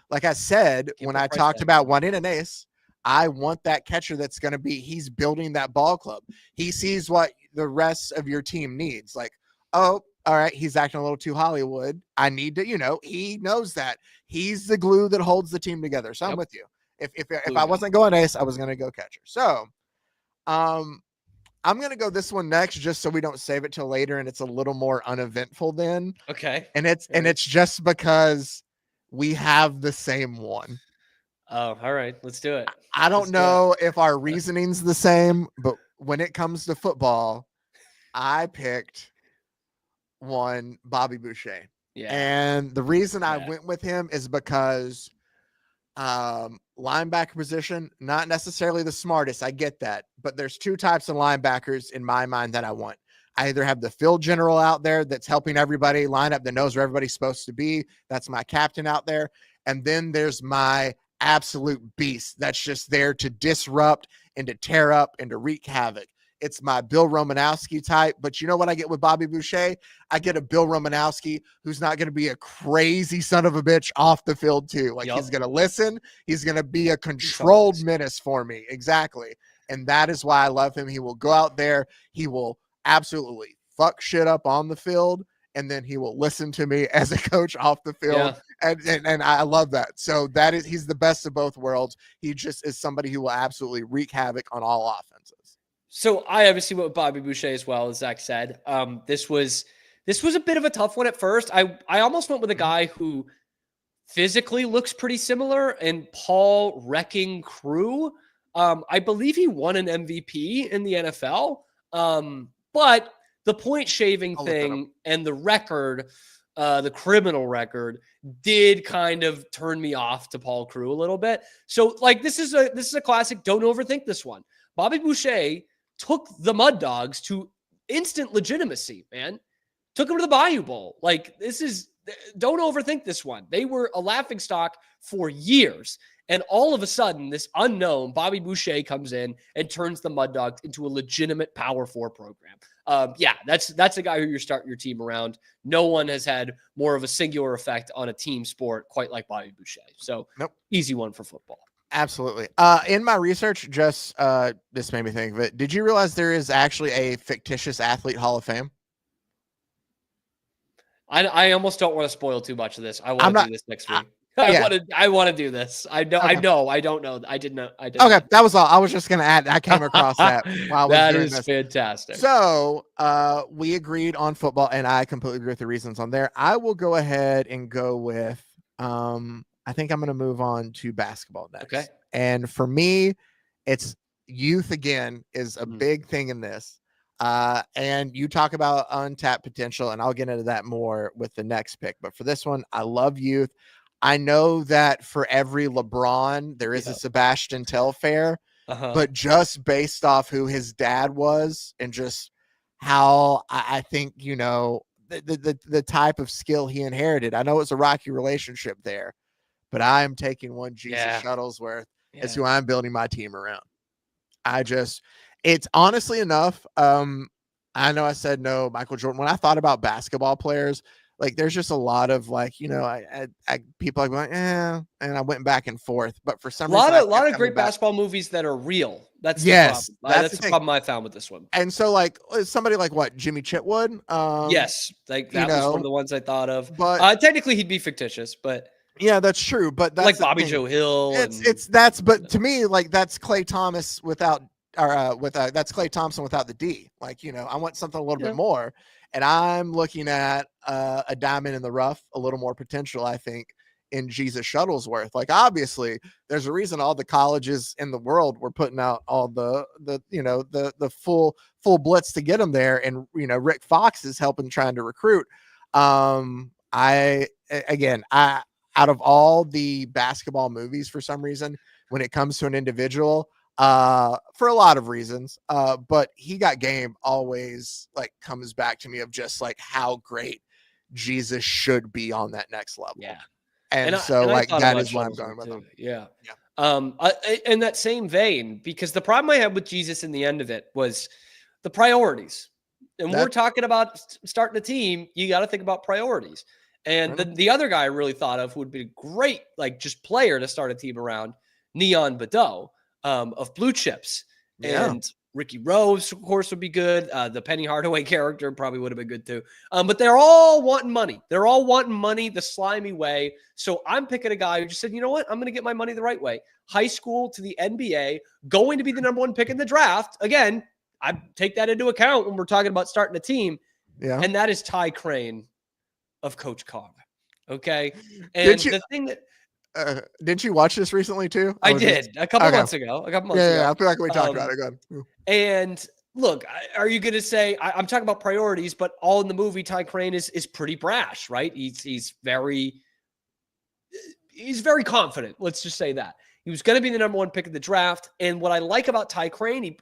like I said, when I talked about wanting an ace, I want that catcher that's going to be, he's building that ball club. He sees what the rest of your team needs. Like, oh, all right, he's acting a little too Hollywood. I need to, he knows that he's the glue that holds the team together. So I'm with you. If I wasn't going ace, I was going to go catcher. So, I'm going to go this one next, just so we don't save it till later and it's a little more uneventful then. Okay. And it's just because we have the same one. Oh, all right. Let's do it. I don't know if our reasoning's the same, but when it comes to football, I picked one Bobby Boucher. Yeah. And the reason I went with him is because linebacker position, not necessarily the smartest. I get that, but there's two types of linebackers in my mind that I want. I either have the field general out there that's helping everybody line up, that knows where everybody's supposed to be. That's my captain out there. And then there's my absolute beast that's just there to disrupt and to tear up and to wreak havoc. It's my Bill Romanowski type, but you know what I get with Bobby Boucher? I get a Bill Romanowski who's not going to be a crazy son of a bitch off the field too. Like he's going to listen. He's going to be a controlled menace for me. Exactly. And that is why I love him. He will go out there. He will absolutely fuck shit up on the field, and then he will listen to me as a coach off the field. And I love that. So he's the best of both worlds. He just is somebody who will absolutely wreak havoc on all offenses. So I obviously went with Bobby Boucher as well, as Zach said. This was a bit of a tough one at first. I almost went with a guy who physically looks pretty similar, and Paul Wrecking Crew. I believe he won an MVP in the NFL. But the point shaving thing and the record, the criminal record, did kind of turn me off to Paul Crew a little bit. So like this is a classic. Don't overthink this one. Bobby Boucher took the Mud Dogs to instant legitimacy, man. Took them to the Bayou Bowl. Like don't overthink this one. They were a laughingstock for years. And all of a sudden, this unknown Bobby Boucher comes in and turns the Mud Dogs into a legitimate Power 4 program. That's a guy who you're starting your team around. No one has had more of a singular effect on a team sport quite like Bobby Boucher. So easy one for football. Absolutely. In my research, just this made me think of it. Did you realize there is actually a fictitious athlete Hall of Fame? I almost don't want to spoil too much of this. I want to do this next week. I want to do this. I know. I don't know. I didn't know. Okay, that was all. I was just going to add. I came across that while that is fantastic. So we agreed on football, and I completely agree with the reasons on there. I will go ahead and go with. I think I'm going to move on to basketball next. Okay. And for me, it's youth again is a big thing in this. And you talk about untapped potential, and I'll get into that more with the next pick. But for this one, I love youth. I know that for every LeBron, there is a Sebastian Telfair, but just based off who his dad was and just how I think, the type of skill he inherited. I know it's a rocky relationship there, but I am taking one Jesus Shuttlesworth as who I'm building my team around. It's honestly enough. I know I said no, Michael Jordan. When I thought about basketball players, like there's just a lot of people are going, and I went back and forth. But for some reason, a lot of great basketball movies that are real. That's the problem. That's the problem I found with this one. And so like somebody like Jimmy Chitwood. Yes, like that was one of the ones I thought of. But technically he'd be fictitious, but yeah, that's true. But that's like Bobby Joe Hill. But to me, like that's Klay Thomas without that's Klay Thompson without the D. Like, I want something a little bit more. And I'm looking at a diamond in the rough, a little more potential, I think, in Jesus Shuttlesworth. Like, obviously, there's a reason all the colleges in the world were putting out all the full blitz to get them there. And, Rick Fox is helping trying to recruit. Out of all the basketball movies, for some reason, when it comes to an individual, for a lot of reasons, but He Got Game always like comes back to me of just like how great Jesus should be on that next level. Yeah. And that is why I'm going with him. Yeah. In that same vein, because the problem I had with Jesus in the end of it was the priorities. And we're talking about starting a team. You got to think about priorities. And the other guy I really thought of would be great, like just player to start a team around, Neon Badeau. Of Blue Chips, and Ricky Rose, of course, would be good. The Penny Hardaway character probably would have been good too. But they're all wanting money. They're all wanting money the slimy way. So I'm picking a guy who just said, you know what? I'm going to get my money the right way. High school to the NBA, going to be the #1 pick in the draft. Again, I take that into account when we're talking about starting a team. Yeah. And that is Ty Crane of Coach Carr. Okay. And the thing that, didn't you watch this recently too? I did a couple months ago. Yeah, I feel like we talked about it. Go ahead. And look, are you going to say I'm talking about priorities? But all in the movie, Ty Crane is pretty brash, right? He's very confident. Let's just say that he was going to be the #1 pick of the draft. And what I like about Ty Crane,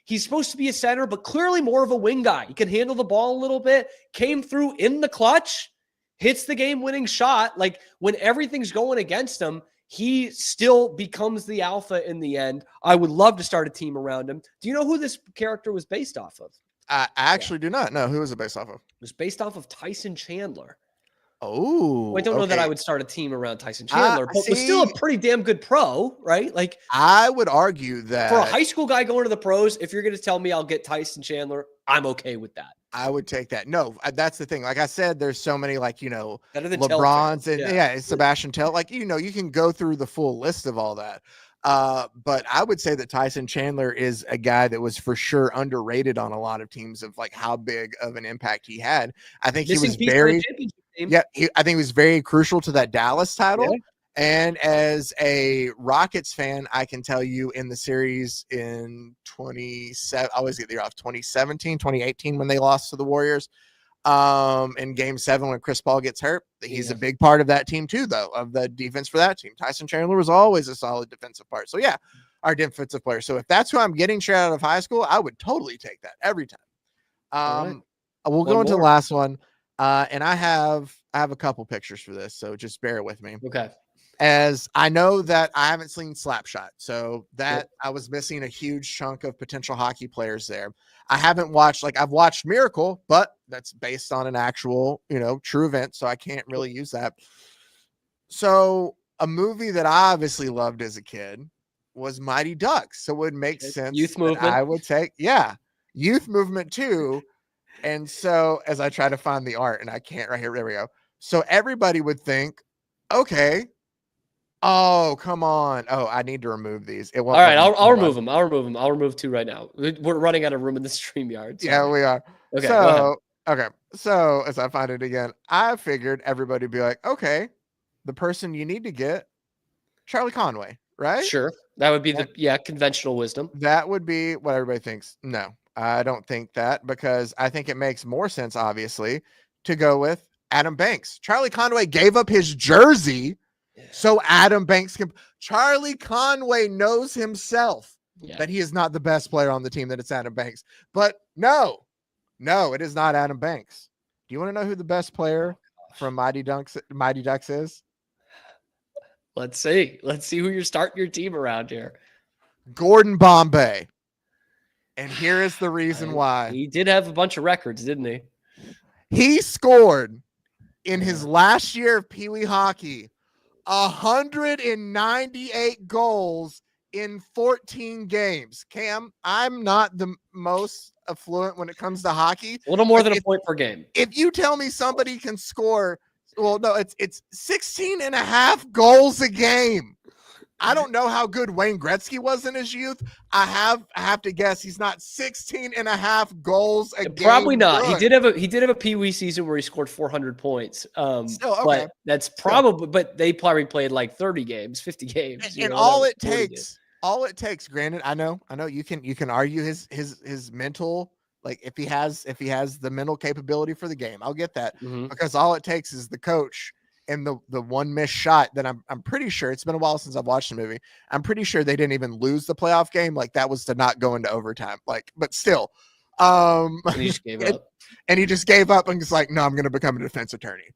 he's supposed to be a center, but clearly more of a wing guy. He can handle the ball a little bit. Came through in the clutch. Hits the game-winning shot. Like when everything's going against him, he still becomes the alpha in the end. I would love to start a team around him. Do you know who this character was based off of? I actually do not know. Who was it based off of? It was based off of Tyson Chandler. Oh, I don't know that I would start a team around Tyson Chandler, but was still a pretty damn good pro, right? Like I would argue that for a high school guy going to the pros, if you're going to tell me I'll get Tyson Chandler, I'm okay with that. I would take that. No, that's the thing. Like I said, there's so many, like, Better than LeBrons Telfair. and it's Sebastian Tell. Like, you can go through the full list of all that. But I would say that Tyson Chandler is a guy that was for sure underrated on a lot of teams of like how big of an impact he had. I think he was very, I think he was very crucial to that Dallas title. Yeah. And as a Rockets fan, I can tell you in the series in 2017, 2018, when they lost to the Warriors, in game 7, when Chris Paul gets hurt, he's a big part of that team too, though, of the defense for that team. Tyson Chandler was always a solid defensive part. So yeah, our defensive player. So if that's who I'm getting straight out of high school, I would totally take that every time. We'll go into the last one. And I have a couple pictures for this, so just bear with me. Okay. As I know that I haven't seen Slapshot, so that I was missing a huge chunk of potential hockey players there. I haven't watched, I've watched Miracle, but that's based on an actual, true event, so I can't really use that. So a movie that I obviously loved as a kid was Mighty Ducks, so it would make sense. Youth movement. I would take, youth movement too. And so as I try to find the art, and I can't right here, there we go. So everybody would think, okay, oh, come on. Oh, I need to remove these. It won't. All right, I'll remove them. I'll remove 2 right now. We're running out of room in the StreamYard. So. Yeah, we are. Okay, so as I find it again, I figured everybody would be like, okay, the person you need to get, Charlie Conway, right? Sure. That would be the conventional wisdom. That would be what everybody thinks. No, I don't think that, because I think it makes more sense, obviously, to go with Adam Banks. Charlie Conway gave up his jersey so Adam Banks can. Charlie Conway knows himself that he is not the best player on the team, that it's Adam Banks. But no, it is not Adam Banks. Do you want to know who the best player from Mighty Ducks is? Let's see who you're starting your team around here. Gordon Bombay. And here is the reason why. He did have a bunch of records, didn't he? He scored in his last year of Pee Wee hockey 198 goals in 14 games. Cam, I'm not the most affluent when it comes to hockey. A little more than a point per game. If you tell me somebody can score, well, no, it's 16 and a half goals a game. I don't know how good Wayne Gretzky was in his youth. I have to guess he's not 16 and a half goals a game. Probably not. Good. He did have a Pee Wee season where he scored 400 points. Still, okay. But that's probably, but they probably played like 30 games, 50 games. And all it takes, granted, I know you can argue his mental, like if he has the mental capability for the game, I'll get that, because all it takes is the coach and the one missed shot that I'm pretty sure, it's been a while since I've watched the movie, I'm pretty sure they didn't even lose the playoff game. Like that was to not go into overtime. Like, but still, and he just gave up. And he just gave up and was like, no, I'm going to become a defense attorney.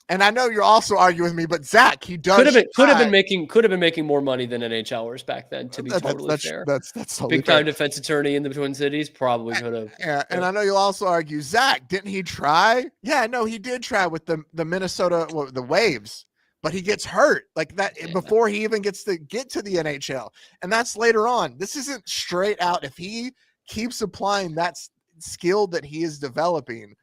And I know you're also arguing with me, but Zach, he does could have been making more money than NHLers back then. To be totally fair, that's totally big time defense attorney in the Twin Cities probably could have. Yeah, and I know you'll also argue, Zach, didn't he try? Yeah, no, he did try with the Minnesota the Waves, but he gets hurt like that before he even gets to get to the NHL, and that's later on. This isn't straight out. If he keeps applying that skill that he is developing,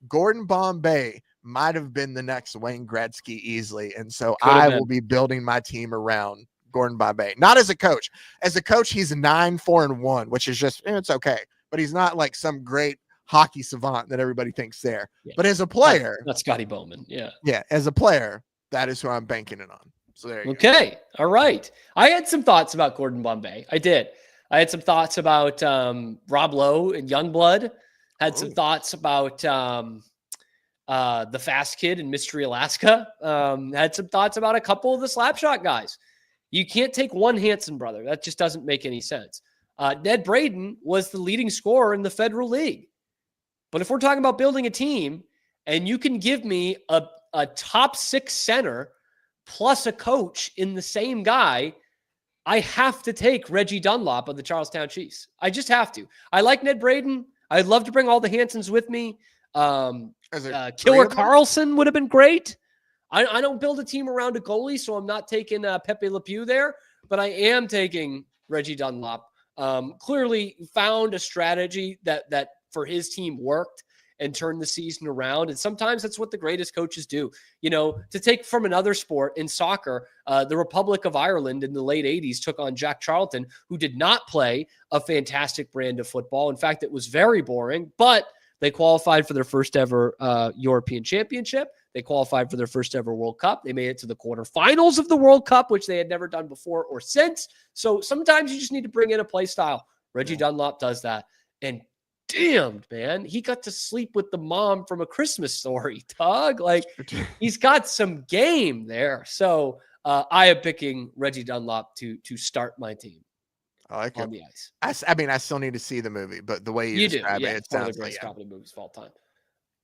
Gordon Bombay might have been the next Wayne Gretzky easily. And so I will be building my team around Gordon Bombay. Not as a coach. As a coach, he's 9-4-1, which is just, it's okay. But he's not like some great hockey savant that everybody thinks there. Yeah. But as a player. Not Scotty Bowman. Yeah. Yeah. As a player, that is who I'm banking it on. So there you go. All right. I had some thoughts about Gordon Bombay. I did. I had some thoughts about Rob Lowe and Youngblood. Had some thoughts about the Fast Kid in Mystery Alaska. Had some thoughts about a couple of the Slapshot guys. You can't take one Hanson brother. That just doesn't make any sense. Ned Braden was the leading scorer in the Federal League. But if we're talking about building a team and you can give me a top 6 center plus a coach in the same guy, I have to take Reggie Dunlop of the Charlestown Chiefs. I just have to. I like Ned Braden. I'd love to bring all the Hansons with me. Killer Carlson would have been great. I don't build a team around a goalie, so I'm not taking Pepe Le Pew there, but I am taking Reggie Dunlop. Clearly found a strategy that for his team worked and turned the season around. And sometimes that's what the greatest coaches do. You know, to take from another sport, in soccer, the Republic of Ireland in the late 80s took on Jack Charlton, who did not play a fantastic brand of football. In fact, it was very boring, but they qualified for their first ever European Championship. They qualified for their first ever World Cup. They made it to the quarterfinals of the World Cup, which they had never done before or since. So sometimes you just need to bring in a play style. Reggie Dunlop does that. And damn, man, he got to sleep with the mom from A Christmas Story, Tug. Like, he's got some game there. So I am picking Reggie Dunlop to start my team on the ice. I mean, I still need to see the movie, but the way you describe it it's one of the greatest comedy movies of all time.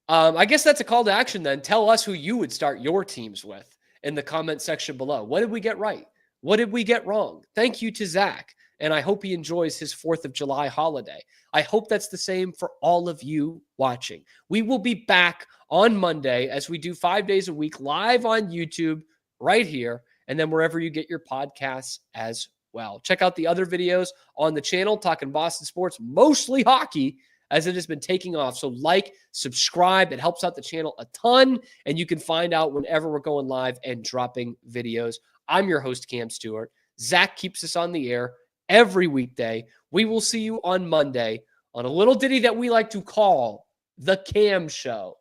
I guess that's a call to action then. Tell us who you would start your teams with in the comment section below. What did we get right? What did we get wrong? Thank you to Zach. And I hope he enjoys his 4th of July holiday. I hope that's the same for all of you watching. We will be back on Monday as we do 5 days a week live on YouTube right here, and then wherever you get your podcasts as well. Check out the other videos on the channel, talking Boston sports, mostly hockey, as it has been taking off. So like, subscribe. It helps out the channel a ton, and you can find out whenever we're going live and dropping videos. I'm your host, Cam Stewart. Zach keeps us on the air every weekday. We will see you on Monday on a little ditty that we like to call The Cam Show.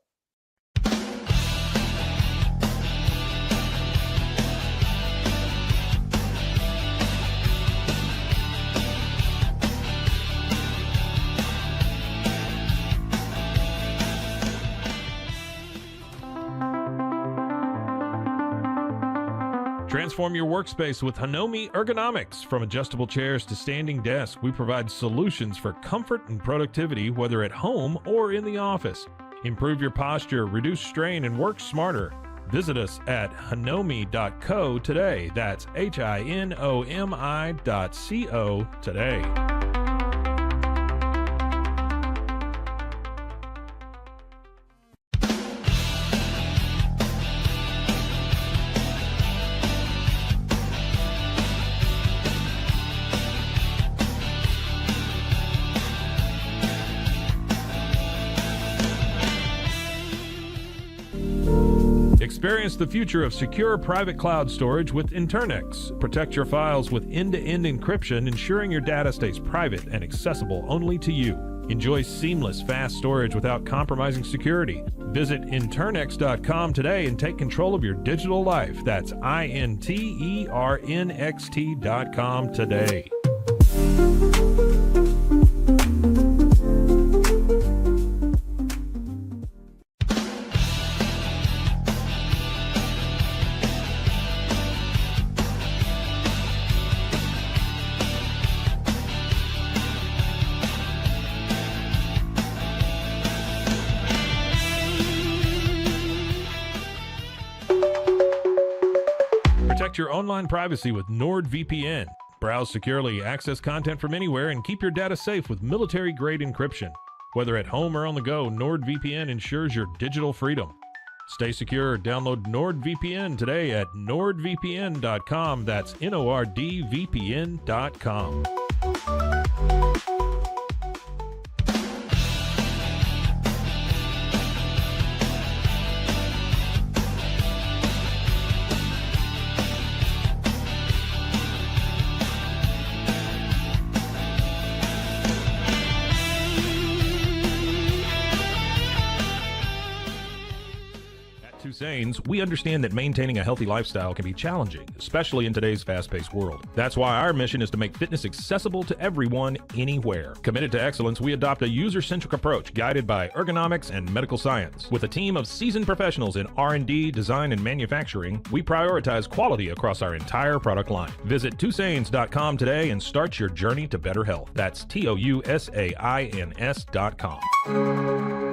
Transform your workspace with Hanomi Ergonomics. From adjustable chairs to standing desks, we provide solutions for comfort and productivity, whether at home or in the office. Improve your posture, reduce strain, and work smarter. Visit us at hanomi.co today. That's HINOMI.co today. Experience the future of secure private cloud storage with Internex. Protect your files with end-to-end encryption, ensuring your data stays private and accessible only to you. Enjoy seamless, fast storage without compromising security. Visit Internex.com today and take control of your digital life. That's INTERNXT.com today. Protect your online privacy with NordVPN. Browse securely, access content from anywhere, and keep your data safe with military-grade encryption. Whether at home or on the go, NordVPN ensures your digital freedom. Stay secure. Download NordVPN today at nordvpn.com. That's NORDVPN.com. We understand that maintaining a healthy lifestyle can be challenging, especially in today's fast-paced world. That's why our mission is to make fitness accessible to everyone, anywhere. Committed to excellence, we adopt a user-centric approach guided by ergonomics and medical science. With a team of seasoned professionals in R&D, design, and manufacturing, we prioritize quality across our entire product line. Visit TwoSains.com today and start your journey to better health. That's TOUSAINS.com.